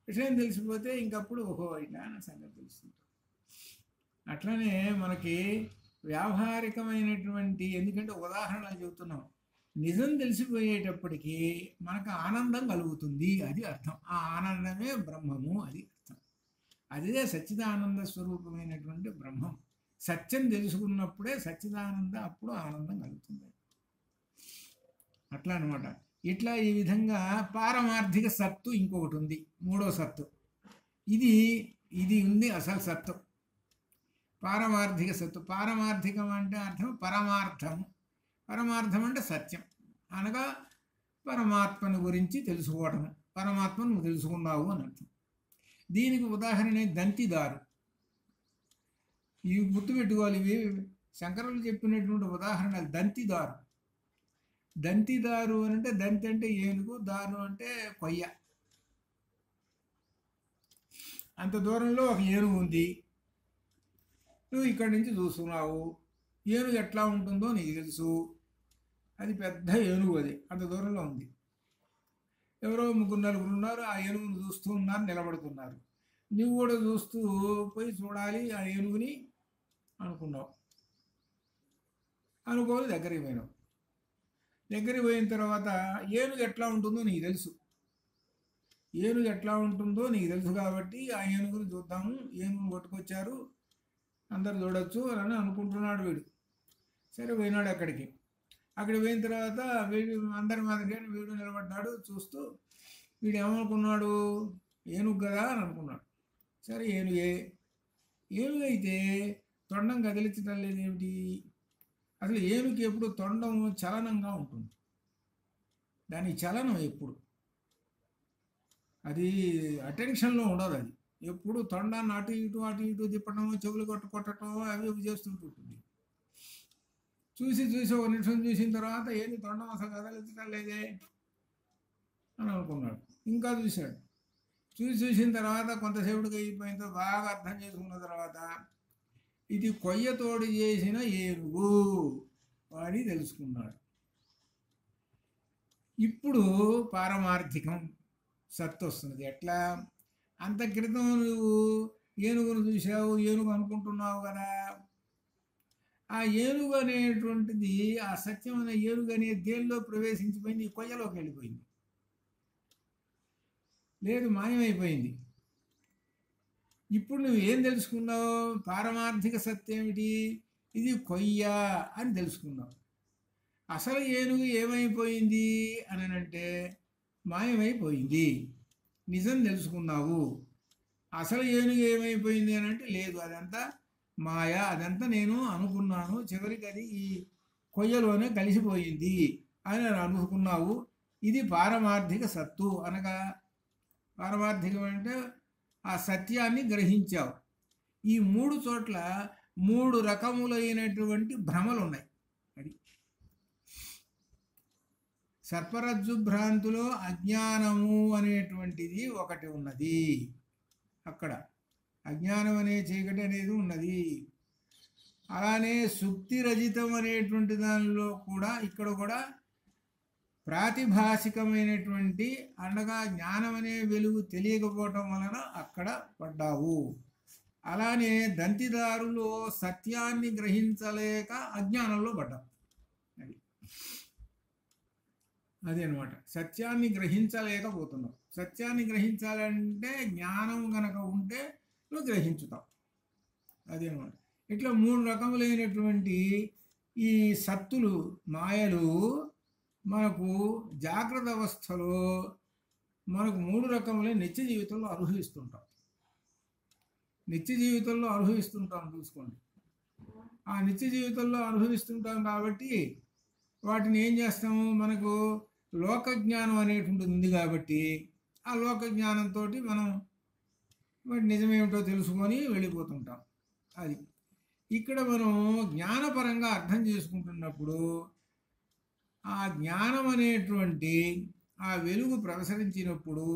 విషయం తెలిసిపోతే ఇంకప్పుడు ఓహో ఇట్లా అన్న సంగతి తెలుస్తుంది. అట్లనే మనకి వ్యావహారికమైనటువంటి, ఎందుకంటే ఉదాహరణలు చెబుతున్నాం, నిజం తెలిసిపోయేటప్పటికీ మనకు ఆనందం కలుగుతుంది, అది అర్థం. ఆ ఆనందమే బ్రహ్మము, అది అర్థం. అదే సచ్చిదానంద స్వరూపమైనటువంటి బ్రహ్మం. సత్యం తెలుసుకున్నప్పుడే సచ్చిదానంద, అప్పుడు ఆనందం కలుగుతుంది. అట్లా అనమాట. ఇట్లా ఈ విధంగా పారమార్థిక సత్తు ఇంకొకటి ఉంది, మూడో సత్తు. ఇది ఉంది అసలు సత్తు, పారమార్థిక సత్తు. పారమార్థికం అంటే అర్థం పరమార్థము. పరమార్థం అంటే సత్యం, అనగా పరమాత్మను గురించి తెలుసుకోవటం. పరమాత్మను నువ్వు తెలుసుకున్నావు అని అర్థం. దీనికి ఉదాహరణ దంతిదారు. ఇవి గుర్తుపెట్టుకోవాలి. ఇవి శంకరులు చెప్పినటువంటి ఉదాహరణలు. దంతిదారు. దంతిదారు అని అంటే దంతి అంటే ఏనుగు, దారు అంటే కొయ్య. అంత దూరంలో ఒక ఏనుగు ఉంది, నువ్వు ఇక్కడి నుంచి చూస్తున్నావు. ఏనుగు ఎట్లా ఉంటుందో నీకు తెలుసు, అది పెద్ద ఏనుగు, అది అంత దూరంలో ఉంది. ఎవరో ముగ్గురు నలుగురు ఉన్నారు, ఆ ఏనుగును చూస్తూ ఉన్నారు, నిలబడుతున్నారు. నువ్వు కూడా చూస్తూ పోయి చూడాలి ఆ ఏనుగుని అనుకున్నావు. అనుకోని దగ్గరికి పోయినావు. దగ్గరికి పోయిన తర్వాత ఏనుగు ఎట్లా ఉంటుందో నీకు తెలుసు. ఏనుగు ఎట్లా ఉంటుందో నీకు తెలుసు కాబట్టి ఆ ఏనుగుని చూద్దాము, ఏనుగుని కొట్టుకొచ్చారు, అందరు చూడొచ్చు అని అనుకుంటున్నాడు వీడు. సరే పోయినాడు అక్కడికి. అక్కడికి పోయిన తర్వాత వీడు అందరి మాదిరిగా వీడు నిలబడ్డాడు చూస్తూ. వీడు ఏమనుకున్నాడు, ఏనుగు కదా అని అనుకున్నాడు. సరే ఏనుగు అయితే తొండం కదిలించడం లేదేమిటి? అసలు ఏనుగు ఎప్పుడు తొండం చలనంగా ఉంటుంది, దాని చలనం ఎప్పుడు, అది అటెన్షన్లో ఉండదు. అది ఎప్పుడు తొండాన్ని అటు ఇటు తిప్పడం, చెవులు కొట్టడం అవి చేస్తుంటుంది. చూసి ఒక నిమిషం చూసిన తర్వాత ఏది తొండం అసలు కదలించడం లేదే అని అనుకున్నాడు. ఇంకా చూశాడు. చూసిన తర్వాత కొంతసేపుడికి అయిపోయిన తర్వాత బాగా అర్థం చేసుకున్న తర్వాత ఇది కొయ్యతోడు చేసిన ఏనుగు అని తెలుసుకున్నాడు. ఇప్పుడు పారమార్థికం సత్తు వస్తుంది. ఎట్లా? అంత క్రితం నువ్వు ఏనుగును చూసావు, ఏనుగు అనుకుంటున్నావు కదా, ఆ ఏనుగు అనేటువంటిది, ఆ సత్యం అనే ఏనుగు అనే దేనిలో ప్రవేశించిపోయింది? ఈ కొయ్యలోకి వెళ్ళిపోయింది. లేదు, మాయమైపోయింది. ఇప్పుడు నువ్వు ఏం తెలుసుకున్నావు? పారమార్థిక సత్యం ఏమిటి? ఇది కొయ్య అని తెలుసుకున్నావు. అసలు ఏనుగు ఏమైపోయింది అని అంటే మాయమైపోయింది. నిజం తెలుసుకున్నావు. అసలు ఏనుగు ఏమైపోయింది అని అంటే లేదు, అదంతా మాయ, అదంతా నేను అనుకున్నాను, చివరికి అది ఈ కొయ్యలోనే కలిసిపోయింది అని అనుకున్నావు. ఇది పారమార్థిక సత్తు. అనగా పారమార్థికం అంటే ఆ సత్యాన్ని గ్రహించావు. ఈ 3 చోట్ల 3 రకములైనటువంటి భ్రమలు ఉన్నాయి. అది సర్పరజ్జు భ్రాంతిలో అజ్ఞానము అనేటువంటిది ఒకటి ఉన్నది. అక్కడ అజ్ఞానం అనే చీకటి అనేది ఉన్నది. అలానే సుక్తి రజితం అనేటువంటి దానిలో కూడా ఇక్కడ కూడా ప్రాతిభాసికమైనటువంటి అనగా జ్ఞానం అనే వెలుగు తెలియకపోవటం వలన అక్కడ పడ్డావు. అలానే దంతిదారులో సత్యాన్ని గ్రహించలేక అజ్ఞానంలో పడ్డావు. అది అనమాట. సత్యాన్ని గ్రహించలేకపోతున్నావు. సత్యాన్ని గ్రహించాలంటే జ్ఞానం గనక ఉంటే నువ్వు గ్రహించుతావు. అది అనమాట. ఇట్లా 3 రకములైనటువంటి ఈ సత్తులు, మాయలు మనకు జాగ్రత్త అవస్థలో మనకు 3 రకములైన నిత్య జీవితంలో అనుభవిస్తుంటాం. నిత్య జీవితంలో అనుభవిస్తుంటాం. చూసుకోండి, ఆ నిత్య జీవితంలో అనుభవిస్తుంటాం కాబట్టి వాటిని ఏం చేస్తాము? మనకు లోక జ్ఞానం అనేటువంటిది ఉంది కాబట్టి ఆ లోక జ్ఞానంతో మనం వాటి నిజమేమిటో తెలుసుకొని వెళ్ళిపోతుంటాం. అది ఇక్కడ మనం జ్ఞానపరంగా అర్థం చేసుకుంటున్నప్పుడు ఆ జ్ఞానం అనేటువంటి ఆ వెలుగు ప్రసరించినప్పుడు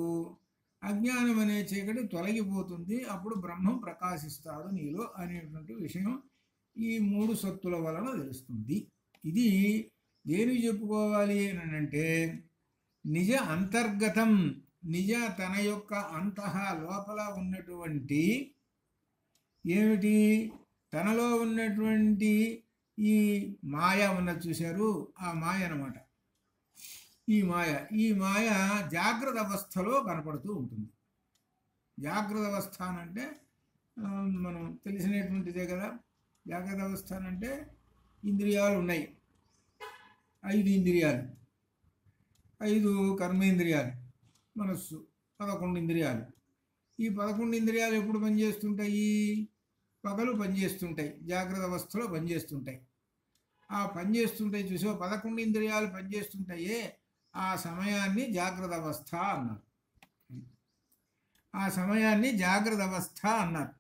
అజ్ఞానం అనే చీకటి తొలగిపోతుంది. అప్పుడు బ్రహ్మం ప్రకాశిస్తాడు నీలో అనేటువంటి విషయం ఈ 3 సత్తుల వలన తెలుస్తుంది. ఇది దేని చెప్పుకోవాలి అని అంటే నిజ అంతర్గతం, నిజ తన యొక్క అంతః లోపల ఉన్నటువంటి ఏమిటి, తనలో ఉన్నటువంటి ఈ మాయ ఉన్నది చూశారు, ఆ మాయ అన్నమాట. ఈ మాయ జాగ్రత్త అవస్థలో కనపడుతూ ఉంటుంది. జాగ్రత్త అవస్థ అంటే మనం తెలిసినటువంటిదే కదా. జాగ్రత్త అవస్థ అంటే ఇంద్రియాలు ఉన్నాయి, 5 ఇంద్రియాలు, 5 కర్మేంద్రియాలు, మనస్సు 11 ఇంద్రియాలు. ఈ 11 ఇంద్రియాలు ఎప్పుడు పనిచేస్తుంటాయి? పగలు పనిచేస్తుంటాయి, జాగ్రత్త అవస్థలో పనిచేస్తుంటాయి. ఆ పనిచేస్తుంటాయి చూసా, 11 ఇంద్రియాలు పనిచేస్తుంటాయే, ఆ సమయాన్ని జాగ్రత్త అవస్థ అన్నారు. ఆ సమయాన్ని జాగ్రత్త అవస్థ అన్నారు.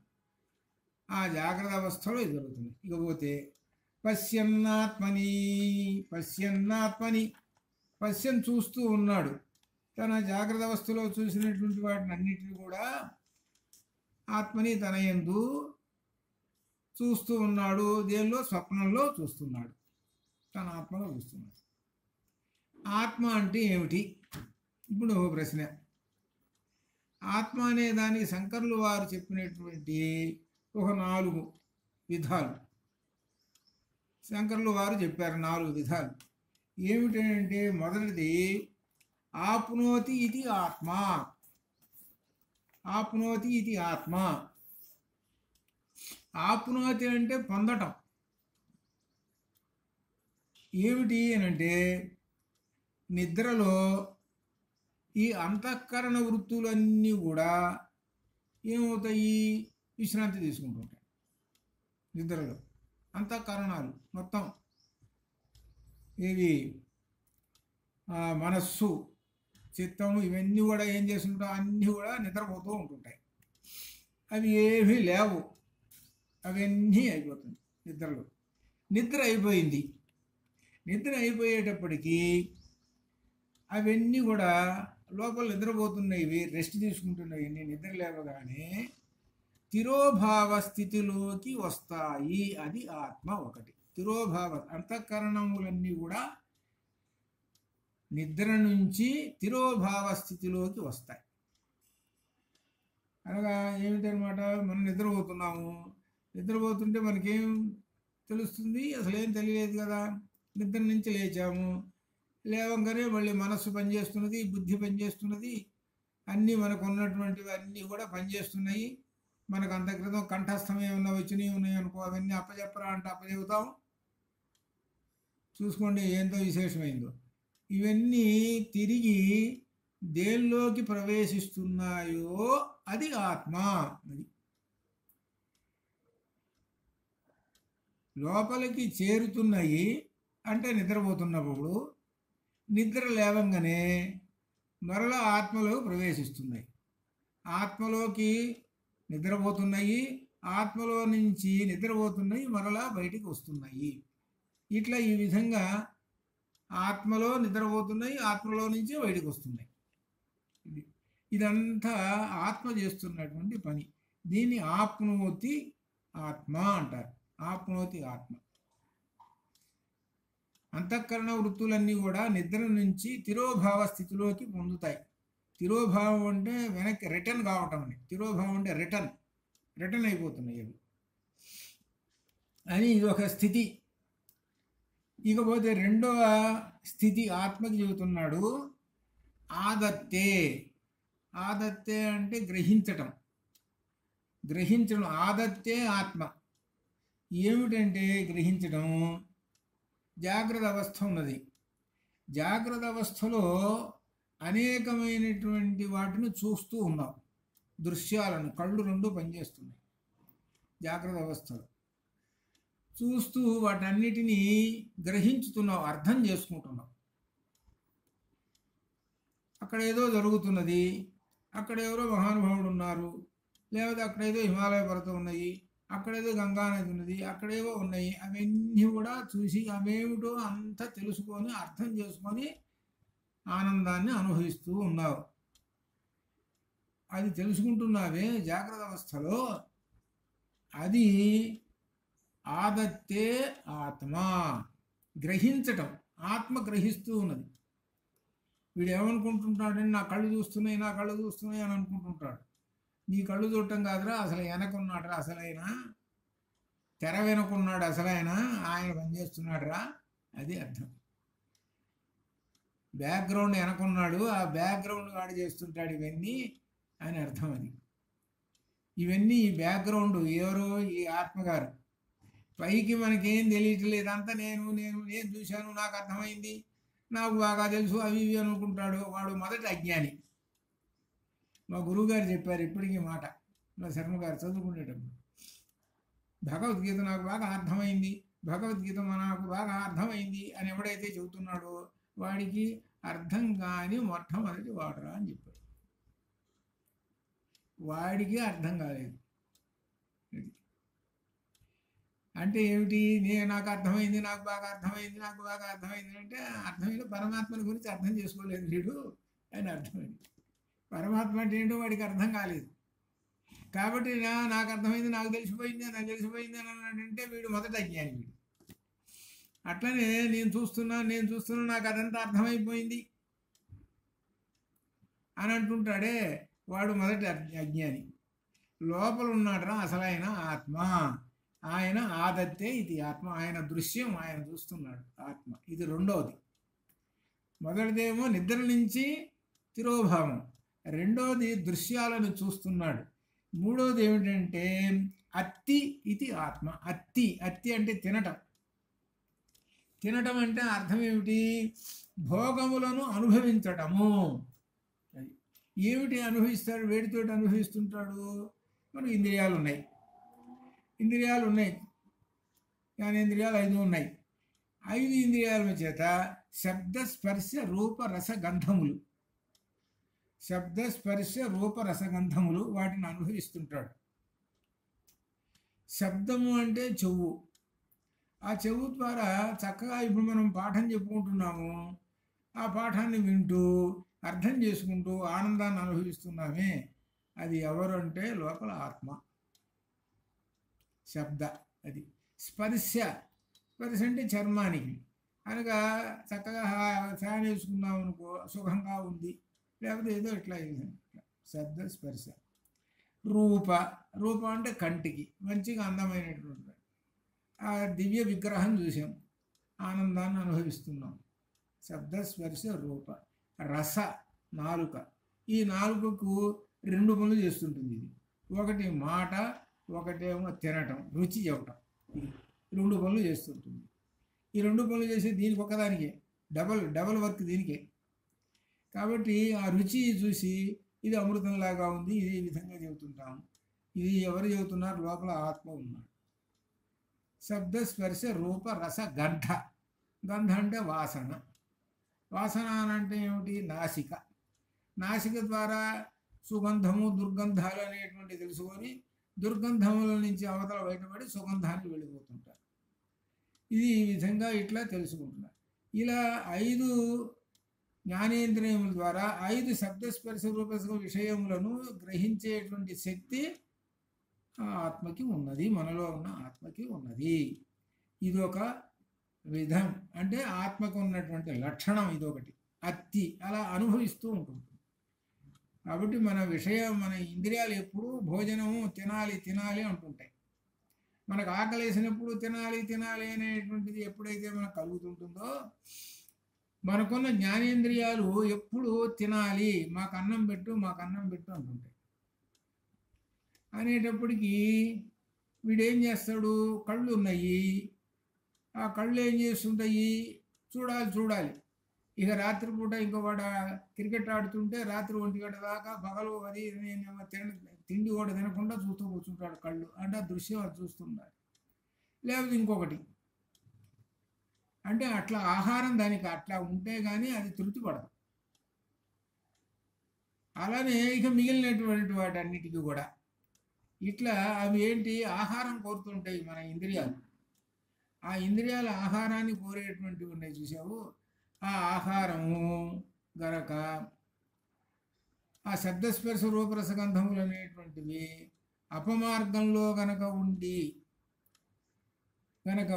ఆ జాగ్రత్త అవస్థలో ఇది జరుగుతుంది. ఇకపోతే పశ్యన్నాత్మని, పశ్యన్ చూస్తూ ఉన్నాడు. తన జాగ్రత్త అవస్థలో చూసినటువంటి వాటిని అన్నిటిని కూడా ఆత్మని తన యందు చూస్తూ ఉన్నాడు. దేనిలో? స్వప్నంలో చూస్తున్నాడు, తన ఆత్మలో చూస్తున్నాడు. ఆత్మ అంటే ఏమిటి? ఇప్పుడు ఒక ప్రశ్న. ఆత్మ అనే దానికి శంకరులు వారు చెప్పినటువంటి ఒక 4 విధాలు శంకరులు వారు చెప్పారు. 4 విధాలు ఏమిటంటే, మొదటిది ఆప్నోతి ఇది ఆత్మ. ఆప్నోతి ఇది ఆత్మ. ఆప్నోతి అంటే పొందటం. ఏమిటి అని అంటే, నిద్రలో ఈ అంతఃకరణ వృత్తులన్నీ కూడా ఏమవుతాయి? విశ్రాంతి తీసుకుంటుంటాయి. నిద్రలో అంతఃకరణాలు మొత్తం ఏవి, మనస్సు, చిత్తము, ఇవన్నీ కూడా ఏం చేస్తుంటాయి? అన్నీ కూడా నిద్రపోతూ ఉంటుంటాయి. అవి ఏమీ లేవు, అవన్నీ అయిపోతుంది నిద్రలో. నిద్ర అయిపోయింది. నిద్ర అయిపోయేటప్పటికీ అవన్నీ కూడా లోపల నిద్రపోతున్నవి, రెస్ట్ తీసుకుంటున్నవి. నిద్ర లేవగానే తిరోభావ స్థితిలోకి వస్తాయి. అది ఆత్మ ఒకటి. తిరోభావ అంతఃకరణములన్నీ కూడా నిద్ర నుంచి తిరోభావ స్థితిలోకి వస్తాయి. అనగా ఏమిటనమాట, మనం నిద్రపోతున్నాము, నిద్రపోతుంటే మనకేం తెలుస్తుంది? అసలు ఏం తెలియలేదు కదా. నిద్ర నుంచి లేచాము, లేవంగానే మళ్ళీ మనస్సు పనిచేస్తున్నది, బుద్ధి పనిచేస్తున్నది, అన్నీ మనకు ఉన్నటువంటివి అన్నీ కూడా పనిచేస్తున్నాయి. మనకు అంత క్రితం కంఠస్థం ఏమన్నా వచ్చినవి ఉన్నాయి అనుకో, అవన్నీ అప్పచెప్పరా అంటే అప్పచెబుతాం. చూసుకోండి ఎంతో విశేషమైందో. ఇవన్నీ తిరిగి దేనిలోకి ప్రవేశిస్తున్నాయో అది ఆత్మ. అది లోపలికి చేరుతున్నాయి అంటే నిద్రపోతున్నప్పుడు, నిద్ర లేవంగానే మరలా ఆత్మలోకి ప్రవేశిస్తున్నాయి. ఆత్మలోకి నిద్రపోతున్నాయి, ఆత్మలో నుంచి నిద్రపోతున్నాయి, మరలా బయటికి వస్తున్నాయి. ఇట్లా ఈ విధంగా ఆత్మలో నిద్రపోతున్నాయి, ఆత్మలో నుంచి బయటికి వస్తున్నాయి. ఇదంతా ఆత్మ చేస్తున్నటువంటి పని. దీన్ని ఆప్నోతి ఆత్మ అంటారు. ఆప్నోతి ఆత్మ. అంతఃకరణ వృత్తులన్నీ కూడా నిద్ర నుంచి తిరోభావ స్థితిలోకి పొందుతాయి. తిరోభావం అంటే వెనక్కి రిటర్న్ కావటం అని. తిరోభావం అంటే రిటర్న్ అయిపోతున్నాయి అవి అని. ఇది ఒక స్థితి. ఇకపోతే రెండవ స్థితి ఆత్మకి చెబుతున్నాడు, ఆదత్తే. ఆదత్తే అంటే గ్రహించటం. ఆదత్తే ఆత్మ. ఏమిటంటే గ్రహించడం. జాగ్రత్త అవస్థ ఉన్నది. జాగ్రత్త అవస్థలో అనేకమైనటువంటి వాటిని చూస్తూ ఉన్నాం. దృశ్యాలను కళ్ళు రెండు పనిచేస్తున్నాయి జాగ్రత్త అవస్థలో. చూస్తూ వాటన్నిటినీ గ్రహించుతున్నావు, అర్థం చేసుకుంటున్నావు. అక్కడ ఏదో జరుగుతున్నది, అక్కడ ఎవరో మహానుభావుడు ఉన్నారు, లేకపోతే అక్కడేదో హిమాలయ పర్వతం ఉన్నాయి, అక్కడేదో గంగానది ఉన్నది, అక్కడేవో ఉన్నాయి. అవన్నీ కూడా చూసి అవేమిటో అంతా తెలుసుకొని అర్థం చేసుకొని ఆనందాన్ని అనుభవిస్తూ ఉన్నావు. అది తెలుసుకుంటున్నావే జాగ్రత్త అవస్థలో, అది ఆదత్తే ఆత్మ. గ్రహించటం. ఆత్మ గ్రహిస్తూ ఉన్నది. వీడు ఏమనుకుంటుంటాడంటే నా కళ్ళు చూస్తున్నాయి అని అనుకుంటుంటాడు. నీ కళ్ళు చూడటం కాదురా, అసలు వెనకున్నాడురా, అసలైనా తెర వెనకున్నాడు, అసలైనా ఆయన పనిచేస్తున్నాడు రా. అది అర్థం. బ్యాక్గ్రౌండ్ వెనకున్నాడు, ఆ బ్యాక్గ్రౌండ్ వాడు చేస్తుంటాడు ఇవన్నీ అని అర్థం. అది ఇవన్నీ ఈ బ్యాక్గ్రౌండ్ ఎవరు? ఈ ఆత్మగారు. పైకి మనకేం తెలియట్లేదు, అంతా నేను చూశాను, నాకు అర్థమైంది, నాకు బాగా తెలుసు, అవి ఇవి అనుకుంటాడు. వాడు మొదటి అజ్ఞాని. మా గురువుగారు చెప్పారు ఇప్పటికీ మాట, మా శర్మ గారు చదువుకునేటప్పుడు, భగవద్గీత నాకు బాగా అర్థమైంది, భగవద్గీత నాకు బాగా అర్థమైంది అని ఎవడైతే చెబుతున్నాడో వాడికి అర్థం కాని మొట్టమొదటి వాడురా అని చెప్పారు. వాడికి అర్థం కాలేదు. అంటే ఏమిటి? నాకు అర్థమైంది, నాకు బాగా అర్థమైంది అంటే అర్థమైంది పరమాత్మని గురించి అర్థం చేసుకోలేదు వీడు అని అర్థమైంది. పరమాత్మ అంటే ఏంటో వాడికి అర్థం కాలేదు. కాబట్టి నాకు అర్థమైంది, నాకు తెలిసిపోయింది అని అంటే వీడు మొదట అజ్ఞాని. వీడు అట్లనే నేను చూస్తున్నా నాకు అదంతా అర్థమైపోయింది అని అంటుంటాడే, వాడు మొదటి అజ్ఞాని. లోపల ఉన్నాడరా అసలైన ఆత్మ. ఆయన ఆదత్తే ఇది ఆత్మ. ఆయన దృశ్యం, ఆయన చూస్తున్నాడు ఆత్మ. ఇది రెండవది. మొదటిదేమో నిద్ర నుంచి తిరోభావం, రెండవది దృశ్యాలను చూస్తున్నాడు, మూడవది ఏమిటంటే అత్తి ఇది ఆత్మ. అత్తి అంటే తినటం అంటే అర్థం ఏమిటి? భోగములను అనుభవించటము. ఏమిటి అనుభవిస్తాడు? వేడితోటి అనుభవిస్తుంటాడు. మనకు ఇంద్రియాలు ఉన్నాయి, జ్ఞానేంద్రియాలు 5 ఉన్నాయి. 5 ఇంద్రియాల చేత శబ్ద స్పర్శ రూప రసగంధములు వాటిని అనుభవిస్తుంటాడు. శబ్దము అంటే చెవు. ఆ చెవు ద్వారా చక్కగా ఇప్పుడు మనం పాఠం చెప్పుకుంటున్నాము, ఆ పాఠాన్ని వింటూ అర్థం చేసుకుంటూ ఆనందాన్ని అనుభవిస్తున్నామే. అది ఎవరు అంటే లోపల ఆత్మ. శబ్ద. అది స్పర్శ స్పర్శ అంటే చర్మానికి. అనగా చక్కగా ఫ్యాన్ వేసుకున్నాం అనుకో సుఖంగా ఉంది, లేకపోతే ఏదో ఇట్లా శబ్ద స్పర్శ. రూప, రూప అంటే కంటికి మంచిగా అందమైనటువంటి ఆ దివ్య విగ్రహం చూసాం, ఆనందాన్ని అనుభవిస్తున్నాం. శబ్ద స్పర్శ రూప. రస, నాలుక. ఈ నాలుకకు రెండు పనులు చేస్తుంటుంది ఇది. ఒకటి మాట, ఒకటేమో తినటం, రుచి చెప్పటం. రెండు పనులు చేస్తుంటుంది. ఈ రెండు పనులు చేసి దీనికి ఒకదానికే డబల్ వర్క్ దీనికే. కాబట్టి ఆ రుచి చూసి ఇది అమృతంలాగా ఉంది, ఇది ఈ విధంగా చెబుతుంటాం. ఇది ఎవరు చెబుతున్నారు? లోపల ఆత్మ ఉన్నాడు. శబ్ద స్పర్శ రూప రస గంధ. గంధ అంటే వాసన. వాసన అంటే ఏమిటి? నాసిక. నాసిక ద్వారా సుగంధము దుర్గంధాలు అనేటువంటి తెలుసుకొని దుర్గంధముల నుంచి అవతల బయటపడి సుగంధానికి వెళ్ళిపోతుంటారు. ఇది ఈ విధంగా ఇట్లా తెలుసుకుంటున్నారు. ఇలా 5 జ్ఞానేంద్రియముల ద్వారా 5 శబ్దస్పర్శ రూప విషయములను గ్రహించేటువంటి శక్తి ఆ ఆత్మకి ఉన్నది, మనలో ఉన్న ఆత్మకి ఉన్నది. ఇదొక విధం, అంటే ఆత్మకు ఉన్నటువంటి లక్షణం ఇదొకటి. అత్తి అలా అనుభవిస్తూ ఉంటుంది. కాబట్టి మన ఇంద్రియాలు ఎప్పుడూ భోజనము తినాలి తినాలి అంటుంటాయి. మనకు ఆకలి వేసినప్పుడు తినాలి తినాలి అనేటువంటిది ఎప్పుడైతే మనకు కలుగుతుంటుందో, మనకున్న జ్ఞానేంద్రియాలు ఎప్పుడు తినాలి, మాకు అన్నం పెట్టు మాకు అన్నం పెట్టు అంటుంటాయి. అనేటప్పటికీ వీడేం చేస్తాడు? కళ్ళు ఉన్నాయి, ఆ కళ్ళు ఏం చేస్తుంటాయి? చూడాలి. ఇక రాత్రిపూట ఇంకోవాడ క్రికెట్ ఆడుతుంటే రాత్రి 1 గంట దాకా పగలు అది తిండి కూడా తినకుండా చూస్తూ కూర్చుంటాడు కళ్ళు. అంటే ఆ దృశ్యం అది చూస్తుంటాడు. లేకపోతే ఇంకొకటి అంటే అట్లా ఆహారం దానికి అట్లా ఉంటే కానీ అది తృప్తి పడదు. అలానే ఇక మిగిలినటువంటి వాటన్నిటికీ కూడా ఇట్లా అవి ఏంటి? ఆహారం కోరుతుంటాయి మన ఇంద్రియాలు. ఆ ఇంద్రియాల ఆహారాన్ని కోరేటువంటివి ఉన్నాయి చూసావు. ఆ ఆహారము గనక ఆ శబ్దస్పర్శ రూపరసగంధములు అనేటువంటివి అపమార్గంలో గనక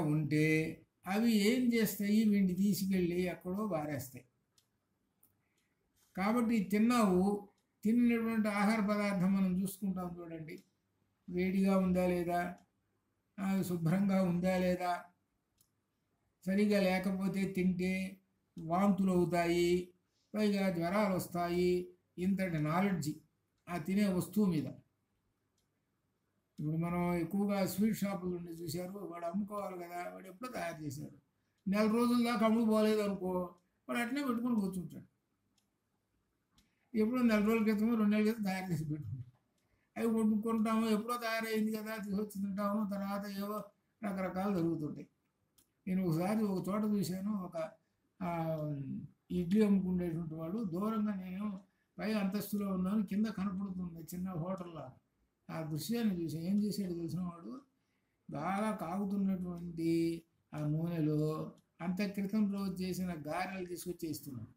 ఉంటే అవి ఏం చేస్తాయి? వీడిని తీసుకెళ్ళి ఎక్కడో బారేస్తాయి. కాబట్టి తిన్నటువంటి ఆహార పదార్థం మనం చూసుకుంటాం చూడండి, వేడిగా ఉందా లేదా, శుభ్రంగా ఉందా లేదా, సరిగా లేకపోతే తింటే వాంతులు అవుతాయి, పైగా జ్వరాలు వస్తాయి. ఇంతటి నాలెడ్జి ఆ తినే వస్తువు మీద. ఇప్పుడు మనం ఎక్కువగా స్వీట్ షాపులు ఉండి చూశారు, వాడు అమ్ముకోవాలి కదా, వాడు ఎప్పుడో తయారు చేశాడు. 4 రోజుల దాకా అమ్ముడు పోలేదు అనుకో, వాడు అట్నే పెట్టుకొని కూర్చుంటాడు. ఎప్పుడో 4 రోజుల క్రితమో 2 నెలల క్రితం తయారు చేసి పెట్టుకుంటాం. అవి కొనుక్కుంటాము, ఎప్పుడో తయారైంది కదా తీసుకొచ్చి తింటాము. తర్వాత ఏవో రకరకాలు జరుగుతుంటాయి. నేను ఒకసారి ఒక చోట చూశాను, ఒక ఇడ్లీ అమ్ముకునేటువంటి వాడు దూరంగా, నేను పై అంతస్తులో ఉన్నాను, కింద కనపడుతుంది చిన్న హోటల్లా. ఆ దృశ్యాన్ని చూసి ఏం చేశాడు తెలిసిన వాడు, బాగా కాగుతున్నటువంటి ఆ నూనెలో అంత క్రితం రోజు చేసిన గారెలు తీసుకొచ్చి వేస్తున్నాడు.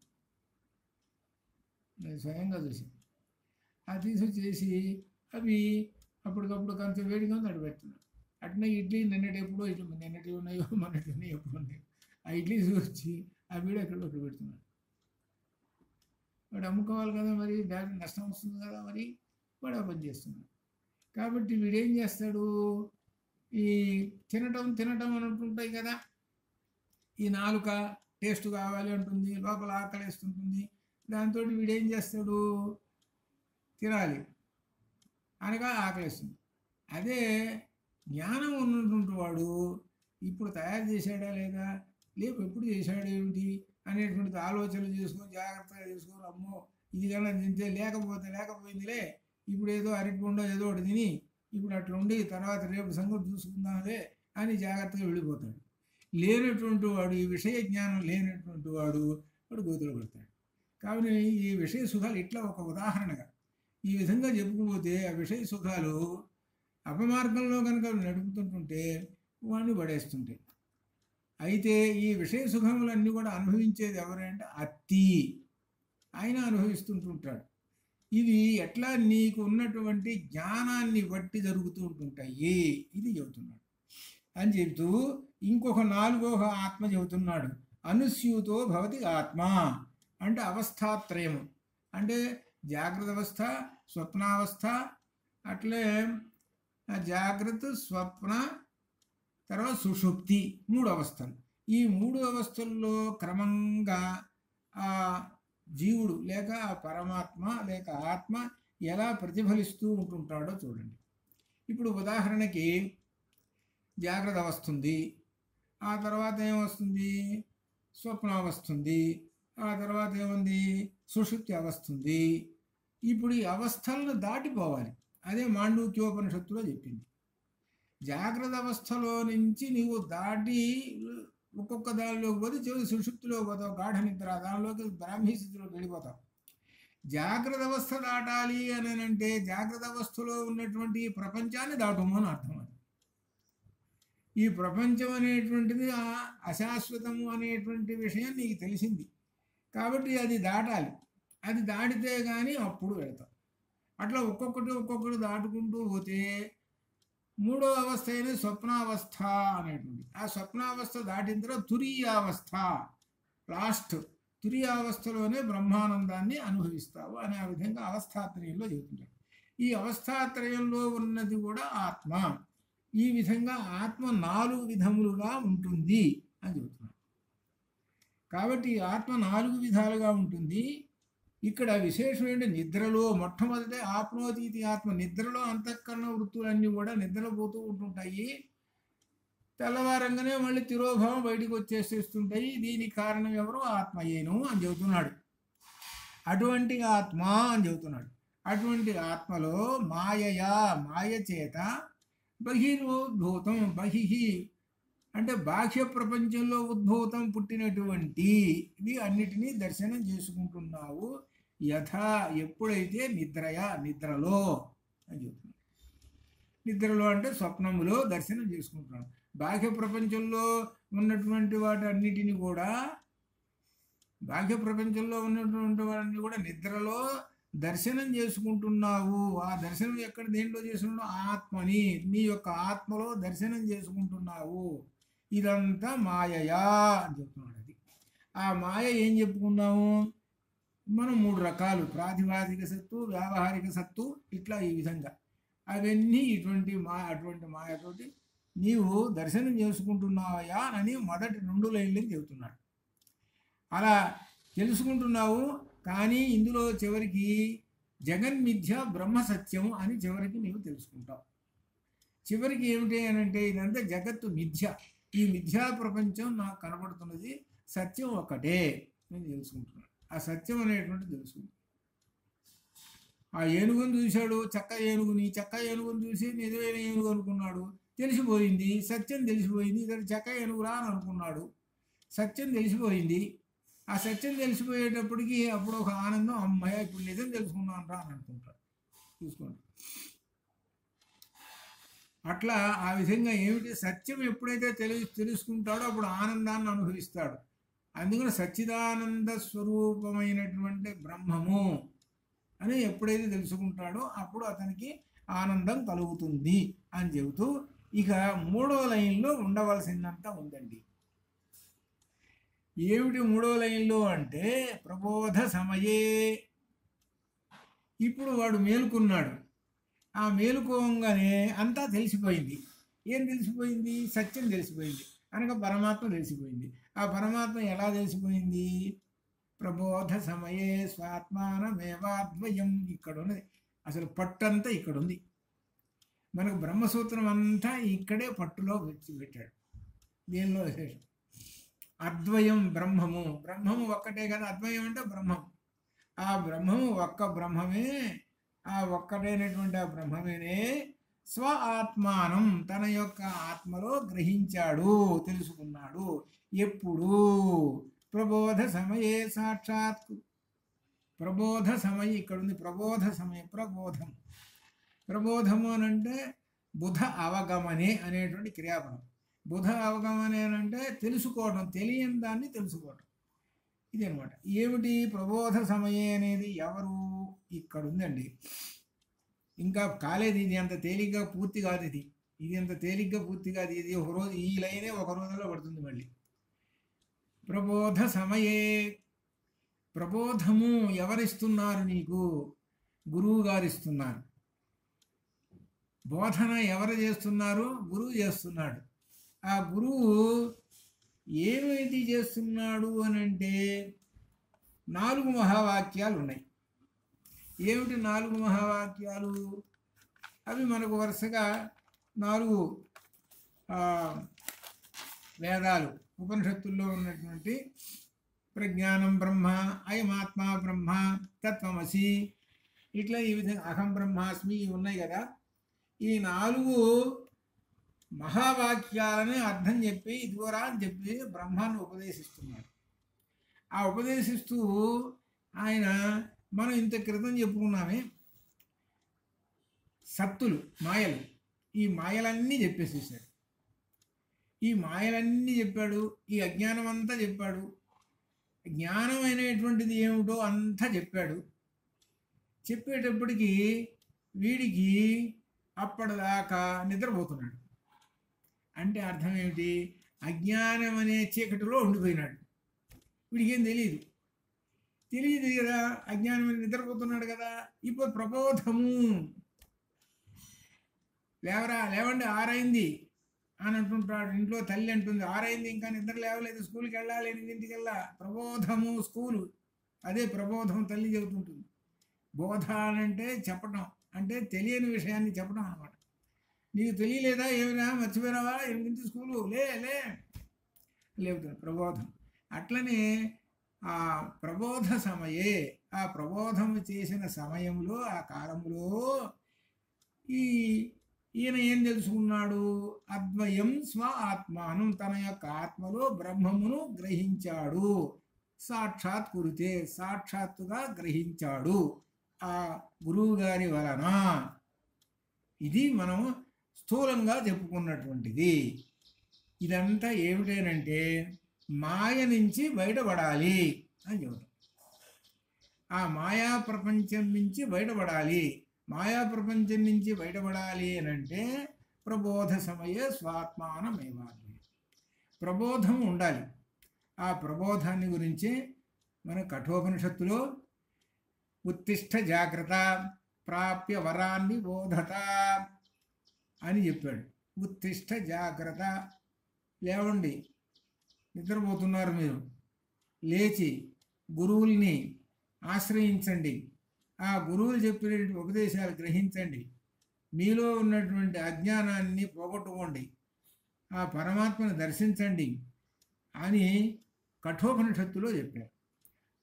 నేను స్వయంగా చూసాను. అది తీసుకొచ్చేసి అవి అప్పటికప్పుడు కొంచెం వేడిగా ఉంది అటు పెడుతున్నాడు. అట్నే ఇడ్లీ నిన్నటి ఉన్నాయో మొన్నటి ఉన్నాయో ఎప్పుడు ఉన్నాయో ఆ ఇడ్లీ చూసి ఆ వీడు ఎక్కడ పెడుతున్నాడు. వాడు అమ్ముకోవాలి కదా, మరి దానికి నష్టం వస్తుంది కదా, మరి వాడు ఆ పని చేస్తున్నాడు. కాబట్టి వీడేం చేస్తాడు? ఈ తినటం అని ఉంటుంటాయి కదా, ఈ నాలుక టేస్ట్ కావాలి అంటుంది, లోపల ఆకలిస్తుంటుంది. దాంతో వీడేం చేస్తాడు? తినాలి అనగా ఆకలిస్తుంది. అదే జ్ఞానం ఉన్నటువంటి వాడు ఇప్పుడు తయారు చేశాడా లేదా, లేపు ఎప్పుడు చేశాడు ఏమిటి అనేటువంటిది ఆలోచనలు చేసుకొని జాగ్రత్తగా చేసుకొని, అమ్మో ఇది కన్నా తింటే లేకపోయిందిలే, ఇప్పుడు ఏదో అరటిపండో ఏదో ఒకటి తిని ఇప్పుడు అట్లా ఉండి తర్వాత రేపు సంగతి చూసుకుందాంలే అని జాగ్రత్తగా వెళ్ళిపోతాడు. లేనటువంటి వాడు, ఈ విషయ జ్ఞానం లేనటువంటి వాడు గోతులు పడతాడు. కాబట్టి ఈ విషయ సుఖాలు ఇట్లా ఒక ఉదాహరణగా ఈ విధంగా చెప్పుకోపోతే, ఆ విషయ సుఖాలు అపమార్గంలో కనుక నడుపుతుంటుంటే వాడిని పడేస్తుంటాయి. అయితే ఈ విషయ సుఖములన్నీ కూడా అనుభవించేది ఎవరంటే అత్తి, ఆయన అనుభవిస్తుంటుంటాడు. ఇవి ఎట్లా నీకు ఉన్నటువంటి జ్ఞానాన్ని బట్టి జరుగుతూ ఉంటుంటాయి, ఇది చెబుతున్నాడు. అని చెబుతూ ఇంకొక నాలుగవ ఆత్మ చెబుతున్నాడు. అనుస్యూతో భవతి ఆత్మ అంటే అవస్థాత్రయము, అంటే జాగ్రత్త అవస్థ, స్వప్నావస్థ, అట్లే జాగ్రత్త, స్వప్న, తర్వాత సుషుప్తి, 3 అవస్థలు. ఈ 3 అవస్థల్లో క్రమంగా ఆ జీవుడు లేక ఆ పరమాత్మ లేక ఆత్మ ఎలా ప్రతిఫలిస్తూ ఉంటుంటాడో చూడండి. ఇప్పుడు ఉదాహరణకి జాగ్రత్త వస్తుంది, ఆ తర్వాత ఏమొస్తుంది, స్వప్నావస్థ, ఆ తర్వాత ఏముంది, సుషుప్తి అవస్థ. ఇప్పుడు ఈ అవస్థలను దాటిపోవాలి. అదే మాండూక్యోపనిషత్తులో చెప్పింది. జాగ్రత్త అవస్థలో నుంచి నీవు దాటి ఒక్కొక్క దానిలోకి పోతే చివరి సుషుప్తిలోకి పోతావు, గాఢ నిద్ర, దానిలోకి బ్రాహ్మీ స్థితిలోకి వెళ్ళిపోతావు. జాగ్రత్త అవస్థ దాటాలి అని అంటే జాగ్రత్త అవస్థలో ఉన్నటువంటి ప్రపంచాన్ని దాటము అని అర్థం. అది ఈ ప్రపంచం అనేటువంటిది అశాశ్వతము అనేటువంటి విషయం నీకు తెలిసింది కాబట్టి అది దాటాలి. అది దాటితే కానీ అప్పుడు వెళ్తాం. అట్లా ఒక్కొక్కటి దాటుకుంటూ పోతే 3వ అవస్థ అయిన స్వప్నావస్థ అనేటువంటి, ఆ స్వప్నావస్థ దాటిన తర్వాత తురీయావస్థ, లాస్ట్ తురీయావస్థలోనే బ్రహ్మానందాన్ని అనుభవిస్తావు అని ఆ విధంగా అవస్థాత్రయంలో చెబుతుంటారు. ఈ అవస్థాత్రయంలో ఉన్నది కూడా ఆత్మ. ఈ విధంగా ఆత్మ 4 విధములుగా ఉంటుంది అని చెబుతున్నారు. కాబట్టి ఆత్మ 4 విధాలుగా ఉంటుంది. ఇక్కడ విశేషమైన నిద్రలో మొట్టమొదట ఆప్నోతీతి ఆత్మ, నిద్రలో అంతఃకరణ వృత్తులన్నీ కూడా నిద్రపోతూ ఉంటుంటాయి. తెల్లవారంగానే మళ్ళీ తిరోభావం బయటికి వచ్చేసేస్తుంటాయి. దీనికి కారణం ఎవరు? ఆత్మయేను అని చెబుతున్నాడు. అటువంటి ఆత్మ అని చెబుతున్నాడు. అటువంటి ఆత్మలో మాయయా, మాయ చేత బహిరోద్భూతం, బహిహి అంటే బాహ్య ప్రపంచంలో ఉద్భూతం పుట్టినటువంటి ఇవి అన్నిటినీ దర్శనం చేసుకుంటున్నావు. యథా ఎప్పుడైతే నిద్రలో అని చెప్తున్నాడు. నిద్రలో అంటే స్వప్నములో దర్శనం చేసుకుంటున్నాడు. బాహ్య ప్రపంచంలో ఉన్నటువంటి వాటన్నిటిని కూడా, బాహ్య ప్రపంచంలో ఉన్నటువంటి వాటిని కూడా నిద్రలో దర్శనం చేసుకుంటున్నావు. ఆ దర్శనం ఎక్కడ, దేంట్లో చేసుకుంటున్నావు? ఆత్మని, నీ యొక్క ఆత్మలో దర్శనం చేసుకుంటున్నావు. ఇదంతా మాయయా అని చెప్తున్నాడు. అది ఆ మాయ ఏం చెప్పుకున్నాము మనం? 3 రకాలు: ప్రాతిభాసిక సత్తు, వ్యావహారిక సత్తు, ఇట్లా ఈ విధంగా అవన్నీ అటువంటి మాయతోటి నీవు దర్శనం చేసుకుంటున్నావయా అని మొదటి 2 లైన్లకి చెబుతున్నాడు. అలా తెలుసుకుంటున్నావు. కానీ ఇందులో చివరికి జగన్మిథ్య బ్రహ్మ సత్యం అని చివరికి నీవు తెలుసుకుంటావు. చివరికి ఏమిటి అని అంటే ఇదంతా జగత్తు మిథ్య, ఈ మిథ్యా ప్రపంచం నాకు కనబడుతున్నది, సత్యం ఒక్కటే నేను తెలుసుకుంటున్నాను. ఆ సత్యం అనేటువంటి తెలుసుకుంటాను. ఆ ఏనుగును చూశాడు, చక్క ఏనుగుని చూసి నిజమైన ఏనుగు అనుకున్నాడు, తెలిసిపోయింది, సత్యం తెలిసిపోయింది. ఇతడు చక్క ఏనుగురా అని అనుకున్నాడు, సత్యం తెలిసిపోయింది. ఆ సత్యం తెలిసిపోయేటప్పటికి అప్పుడు ఒక ఆనందం, అమ్మయ్య ఇప్పుడు నిజం తెలుసుకున్నాను రా అని అనుకుంటాడు. చూసుకోండి. అట్లా ఆ విధంగా ఏమిటి, సత్యం ఎప్పుడైతే తెలుసుకుంటాడో అప్పుడు ఆనందాన్ని అనుభవిస్తాడు. అందుకని సచ్చిదానంద స్వరూపమైనటువంటి బ్రహ్మము అని ఎప్పుడైతే తెలుసుకుంటాడో అప్పుడు అతనికి ఆనందం కలుగుతుంది అని చెబుతూ ఇక 3వ లైన్లో ఉండవలసిందంతా ఉందండి. ఏమిటి 3వ లైన్లో అంటే ప్రబోధ సమయే. ఇప్పుడు వాడు మేలుకున్నాడు. ఆ మేలుకోగానే అంతా తెలిసిపోయింది. ఏం తెలిసిపోయింది? సత్యం తెలిసిపోయింది. అనగా పరమాత్మ తెలిసిపోయింది. ఆ పరమాత్మ ఎలా తెలిసిపోయింది? ప్రబోధ సమయే స్వాత్మానమేవాద్వయం. ఇక్కడ ఉన్నది అసలు పట్టంతా ఇక్కడ ఉంది. మనకు బ్రహ్మసూత్రం అంతా ఇక్కడే పట్టులో వచ్చి పెట్టాడు. దీనిలో విశేషం అద్వయం బ్రహ్మము. బ్రహ్మము ఒక్కటే కదా, అద్వయం అంటే బ్రహ్మం. ఆ బ్రహ్మము ఒక్క బ్రహ్మమే. ఆ ఒక్కటైనటువంటి ఆ బ్రహ్మమేనే స్వ ఆత్మానం తన యొక్క ఆత్మలో గ్రహించాడు, తెలుసుకున్నాడు. ఎప్పుడు? ప్రబోధ సమయే సాక్షాత్. ప్రబోధ సమయం ఇక్కడ ఉంది. ప్రబోధ సమయం, ప్రబోధం. ప్రబోధము అని అంటే బుధ అవగమనే అనేటువంటి క్రియాపదం. బుధ అవగమనే అంటే తెలుసుకోవడం, తెలియని దాన్ని తెలుసుకోవడం. ఇది అనమాట. ఏమిటి ప్రబోధ సమయే అనేది? ఎవరు? ఇక్కడ ఉందండి. ఇంకా కాలేదు, ఇది అంత తేలిగ్గా పూర్తి కాదు ఇది. ఇది అంత తేలిగ్గా పూర్తిగా ఇది ఒక రోజు ఈ లైనే ఒక రోజులో పడుతుంది మళ్ళీ. ప్రబోధ సమయే, ప్రబోధము ఎవరిస్తున్నారు నీకు? గురువు గారు ఇస్తున్నారు. బోధన ఎవరు చేస్తున్నారు? గురువు చేస్తున్నాడు. ఆ గురువు ఏమైతే చేస్తున్నాడు అని అంటే 4 మహావాక్యాలు ఉన్నాయి. ఏమిటి 4 మహావాక్యాలు? అవి మనకు వరుసగా 4 వేదాలు ఉపనిషత్తుల్లో ఉన్నటువంటి ప్రజ్ఞానం బ్రహ్మ, అయమాత్మ బ్రహ్మ, తత్వమసి, ఇట్లా ఈ విధంగా అహం బ్రహ్మాస్మి ఇవి ఉన్నాయి కదా. ఈ 4 మహావాక్యాలని అర్థం చెప్పి ఇదిగోరా అని చెప్పి బ్రహ్మాన్ని ఉపదేశిస్తున్నాడు. ఆ ఉపదేశిస్తూ ఆయన మనం ఇంత క్రితం చెప్పుకున్నామే సత్తులు, మాయలు, ఈ మాయలన్నీ చెప్పేసేసాడు. ఈ మాయలన్నీ చెప్పాడు. ఈ అజ్ఞానం అంతా చెప్పాడు. జ్ఞానం అనేటువంటిది ఏమిటో అంతా చెప్పాడు. చెప్పేటప్పటికి వీడికి అప్పటిదాకా నిద్రపోతున్నాడు. అంటే అర్థం ఏమిటి? అజ్ఞానం అనే చీకటిలో ఉండిపోయినాడు. వీడికి ఏం తెలియదు కదా, అజ్ఞానం అని నిద్రపోతున్నాడు కదా. ఇప్పుడు ప్రబోధము, లేవరా లేవండి 6 అయింది అని అంటుంటాడు. ఇంట్లో తల్లి అంటుంది 6 అయింది ఇంకా నిద్ర లేవలేదు, స్కూల్కి వెళ్ళాలి, 8ంటికి వెళ్ళా. ప్రబోధము స్కూలు, అదే ప్రబోధం తల్లి చెబుతుంటుంది. బోధ అంటే చెప్పడం, అంటే తెలియని విషయాన్ని చెప్పడం అనమాట. నీకు తెలియలేదా, ఏమైనా మర్చిపోయినావా, 8ంటి స్కూలు, లేవుతుంది ప్రబోధం. అట్లనే ఆ ప్రబోధ సమయే, ఆ ప్రబోధం చేసిన సమయంలో, ఆ కాలంలో ఈయన ఏం తెలుసుకున్నాడు? అద్వయం స్వ ఆత్మానం, తన యొక్క ఆత్మలో బ్రహ్మమును గ్రహించాడు. సాక్షాత్ కురితే, సాక్షాత్తుగా గ్రహించాడు ఆ గురువు గారి వలన. ఇది మనం స్థూలంగా చెప్పుకున్నటువంటిది. ఇదంతా ఏమిటేనంటే మాయ నుంచి బయటపడాలి అని చెబుతాం. ఆ మాయా ప్రపంచం నుంచి బయటపడాలి. మాయా ప్రపంచం నుంచి బయటపడాలి అని అంటే ప్రబోధ సమయే స్వాత్మానమేవాద్వయం, ప్రబోధం ఉండాలి. ఆ ప్రబోధాన్ని గురించి మన కఠోపనిషత్తులో ఉత్తిష్ట జాగ్రత్త ప్రాప్య వరాన్ని బోధత అని చెప్పాడు. ఉత్తిష్ట జాగ్రత్త, లేవండి, నిద్రపోతున్నారు మీరు, లేచి గురువుల్ని ఆశ్రయించండి, ఆ గురువులు చెప్పినటువంటి ఉపదేశాలు గ్రహించండి, మీలో ఉన్నటువంటి అజ్ఞానాన్ని పోగొట్టుకోండి, ఆ పరమాత్మను దర్శించండి అని కఠోపనిషత్తులో చెప్పారు.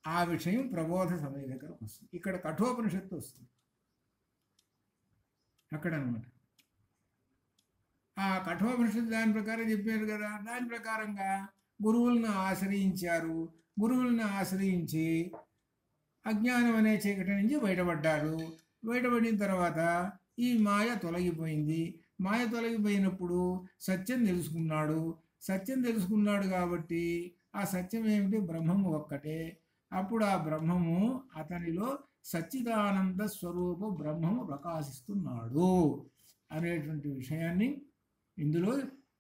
ఆ విషయం ప్రబోధ సమయ దగ్గరకు వస్తుంది. ఇక్కడ కఠోపనిషత్తు వస్తుంది అక్కడ అనమాట. ఆ కఠోపనిషత్తు దాని ప్రకారం చెప్పారు కదా. దాని ప్రకారంగా గురువులను ఆశ్రయించారు. గురువులను ఆశ్రయించి అజ్ఞానం అనే చీకటి నుంచి బయటపడ్డారు. బయటపడిన తర్వాత ఈ మాయ తొలగిపోయింది. మాయ తొలగిపోయినప్పుడు సత్యం తెలుసుకున్నాడు. సత్యం తెలుసుకున్నాడు కాబట్టి ఆ సత్యం ఏమిటి? బ్రహ్మము ఒక్కటే. అప్పుడు ఆ బ్రహ్మము అతనిలో సచ్చిదానంద స్వరూప బ్రహ్మము ప్రకాశిస్తున్నాడు అనేటువంటి విషయాన్ని ఇందులో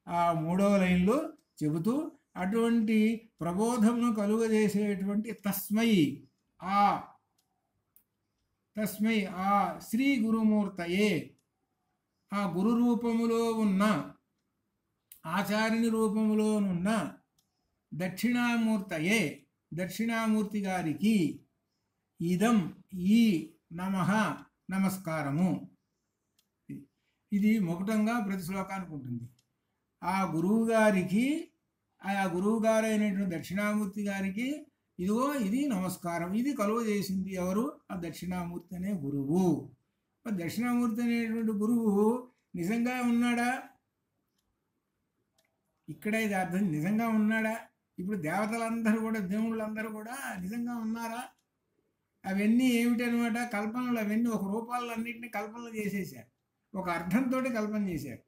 ఆ 3వ లైన్లో చెబుతూ, అటువంటి ప్రబోధమును కలుగజేసేటువంటి తస్మై ఆ శ్రీ గురుమూర్తయే, ఆ గురు రూపములో ఉన్న, ఆచార్యుని రూపములోనున్న దక్షిణామూర్తయే, దక్షిణామూర్తి గారికి ఇదం ఈ నమః నమస్కారము. ఇది మొకటంగా ప్రతి శ్లోకానికి ఉంటుంది. ఆ గురువు గారికి, ఆ గురువు గారు అయినటువంటి దక్షిణామూర్తి గారికి ఇదిగో ఇది నమస్కారం. ఇది కలువ చేసింది ఎవరు? ఆ దక్షిణామూర్తి అనే గురువు. దక్షిణామూర్తి అనేటువంటి గురువు నిజంగా ఉన్నాడా? ఇక్కడ ఇది అర్థం, నిజంగా ఉన్నాడా? ఇప్పుడు దేవతలందరూ కూడా, దేవుళ్ళందరూ కూడా నిజంగా ఉన్నారా? అవన్నీ ఏమిటనమాట? కల్పనలు. అవన్నీ ఒక రూపాలన్నింటినీ కల్పనలు చేసేసారు, ఒక అర్థంతో కల్పన చేశారు.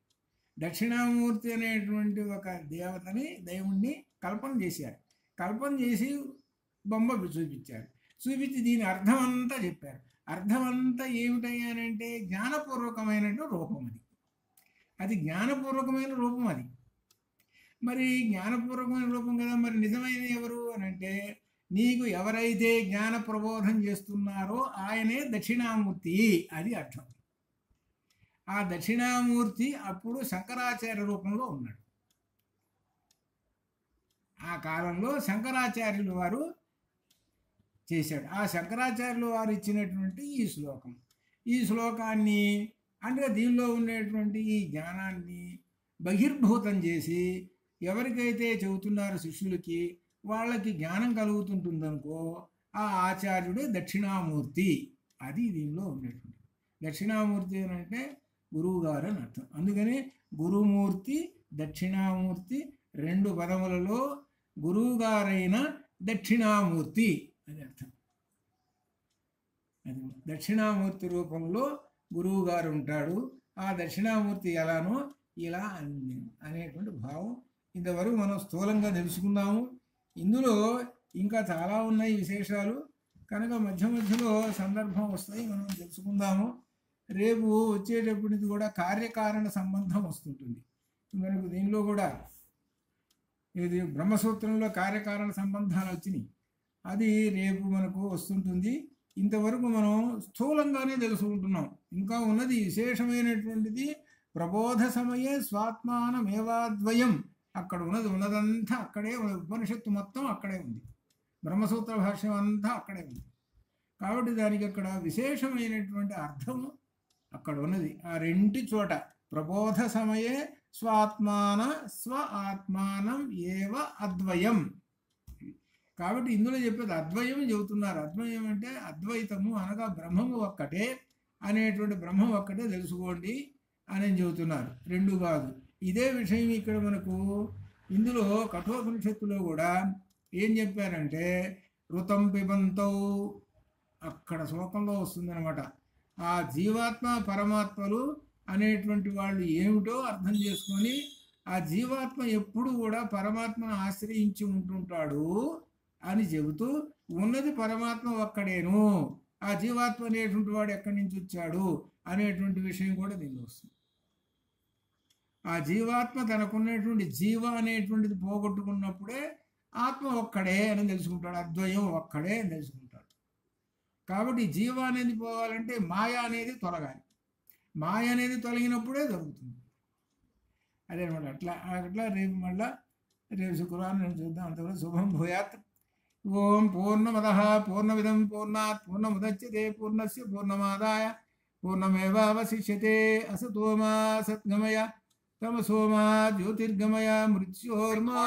దక్షిణామూర్తి అనేటువంటి ఒక దేవతని, దేవుణ్ణి కల్పన చేశారు. కల్పన చేసి బొమ్మ చూపించారు. చూపించి దీని అర్థం అంతా చెప్పారు. అర్థం అంతా ఏమిటయ్యానంటే జ్ఞానపూర్వకమైనటువంటి రూపం. అది అది జ్ఞానపూర్వకమైన రూపం అది. మరి జ్ఞానపూర్వకమైన రూపం కదా, మరి నిజమైన ఎవరు అని అంటే నీకు ఎవరైతే జ్ఞాన ప్రబోధం చేస్తున్నారో ఆయనే దక్షిణామూర్తి, అది అర్థం. ఆ దక్షిణామూర్తి అప్పుడు శంకరాచార్య రూపంలో ఉన్నాడు. ఆ కాలంలో శంకరాచార్యులు వారు చేశాడు. ఆ శంకరాచార్యులు వారు ఇచ్చినటువంటి ఈ శ్లోకం, ఈ శ్లోకాన్ని అంటే దీనిలో ఉండేటువంటి ఈ జ్ఞానాన్ని బహిర్భూతం చేసి ఎవరికైతే చెబుతున్నారో శిష్యులకి వాళ్ళకి జ్ఞానం కలుగుతుంటుందనుకో, ఆ ఆచార్యుడే దక్షిణామూర్తి. అది దీనిలో ఉండేటువంటి దక్షిణామూర్తి అని అంటే గురువు గారు అని అర్థం. అందుకని గురుమూర్తి దక్షిణామూర్తి రెండు పదములలో గురువుగారైన దక్షిణామూర్తి అని అర్థం. అది దక్షిణామూర్తి రూపంలో గురువు గారు ఉంటాడు. ఆ దక్షిణామూర్తి ఎలానో ఇలా అనేటువంటి భావం ఇంతవరకు మనం స్థూలంగా తెలుసుకున్నాము. ఇందులో ఇంకా చాలా ఉన్నాయి విశేషాలు, కనుక మధ్య మధ్యలో సందర్భం వస్తాయి, మనం తెలుసుకుందాము. రేపు వచ్చేటప్పటిది కూడా కార్యకారణ సంబంధం వస్తుంటుంది మనకు. దీనిలో కూడా ఇది బ్రహ్మసూత్రంలో కార్యకారణ సంబంధాలు వచ్చినాయి, అది రేపు మనకు వస్తుంటుంది. ఇంతవరకు మనం స్థూలంగానే తెలుసుకుంటున్నాం. ఇంకా ఉన్నది విశేషమైనటువంటిది ప్రబోధ సమయే స్వాత్మానమేవాద్వయం. అక్కడ ఉన్నదంతా అక్కడే, ఉపనిషత్తు మొత్తం అక్కడే ఉంది, బ్రహ్మసూత్ర భాష్యం అంతా అక్కడే ఉంది. కాబట్టి దానికి అక్కడ విశేషమైనటువంటి అర్థము అక్కడ ఉన్నది. ఆ రెంటి చోట ప్రబోధ సమయే స్వాత్మాన స్వ ఆత్మానం ఏవ అద్వయం. కాబట్టి ఇందులో చెప్పేది అద్వయం చెబుతున్నారు. అద్వయం అంటే అద్వైతము అనగా బ్రహ్మము ఒక్కటే అనేటువంటి బ్రహ్మం ఒక్కటే తెలుసుకోండి అని చెబుతున్నారు, రెండు కాదు. ఇదే విషయం ఇక్కడ మనకు ఇందులో కఠోపనిషత్తులో కూడా ఏం చెప్పారంటే ఋతం పిబంతౌ, అక్కడ శ్లోకంలో వస్తుందన్నమాట. ఆ జీవాత్మ పరమాత్మలు అనేటువంటి వాళ్ళు ఏమిటో అర్థం చేసుకొని ఆ జీవాత్మ ఎప్పుడు కూడా పరమాత్మను ఆశ్రయించి ఉంటుంటాడు అని చెబుతూ ఉన్నది పరమాత్మ ఒక్కడేను, ఆ జీవాత్మ అనేటువంటి వాడు ఎక్కడి నుంచి వచ్చాడు అనేటువంటి విషయం కూడా దీనిలో వస్తుంది. ఆ జీవాత్మ తనకున్నటువంటి జీవ అనేటువంటిది పోగొట్టుకున్నప్పుడే ఆత్మ ఒక్కడే అని తెలుసుకుంటాడు, అద్వయం ఒక్కడే అని తెలుసుకుంటాడు. కాబట్టి జీవ అనేది పోవాలంటే మాయ అనేది తొలగాలి, మాయ అనేది తొలగినప్పుడే జరుగుతుంది. అదే అనమాట. అట్లా రేపు మళ్ళా రేపు శుక్రవారం నేను చూద్దాం. అంతవరకు శుభం భూయాత్. ఓం పూర్ణమదః పూర్ణమిదం పూర్ణాత్ పూర్ణముదచ్యతే పూర్ణస్య పూర్ణమాదాయ పూర్ణమేవావశిష్యతే. అసతో మా సద్గమయ తమసో మా జ్యోతిర్గమయ మృత్యోర్మా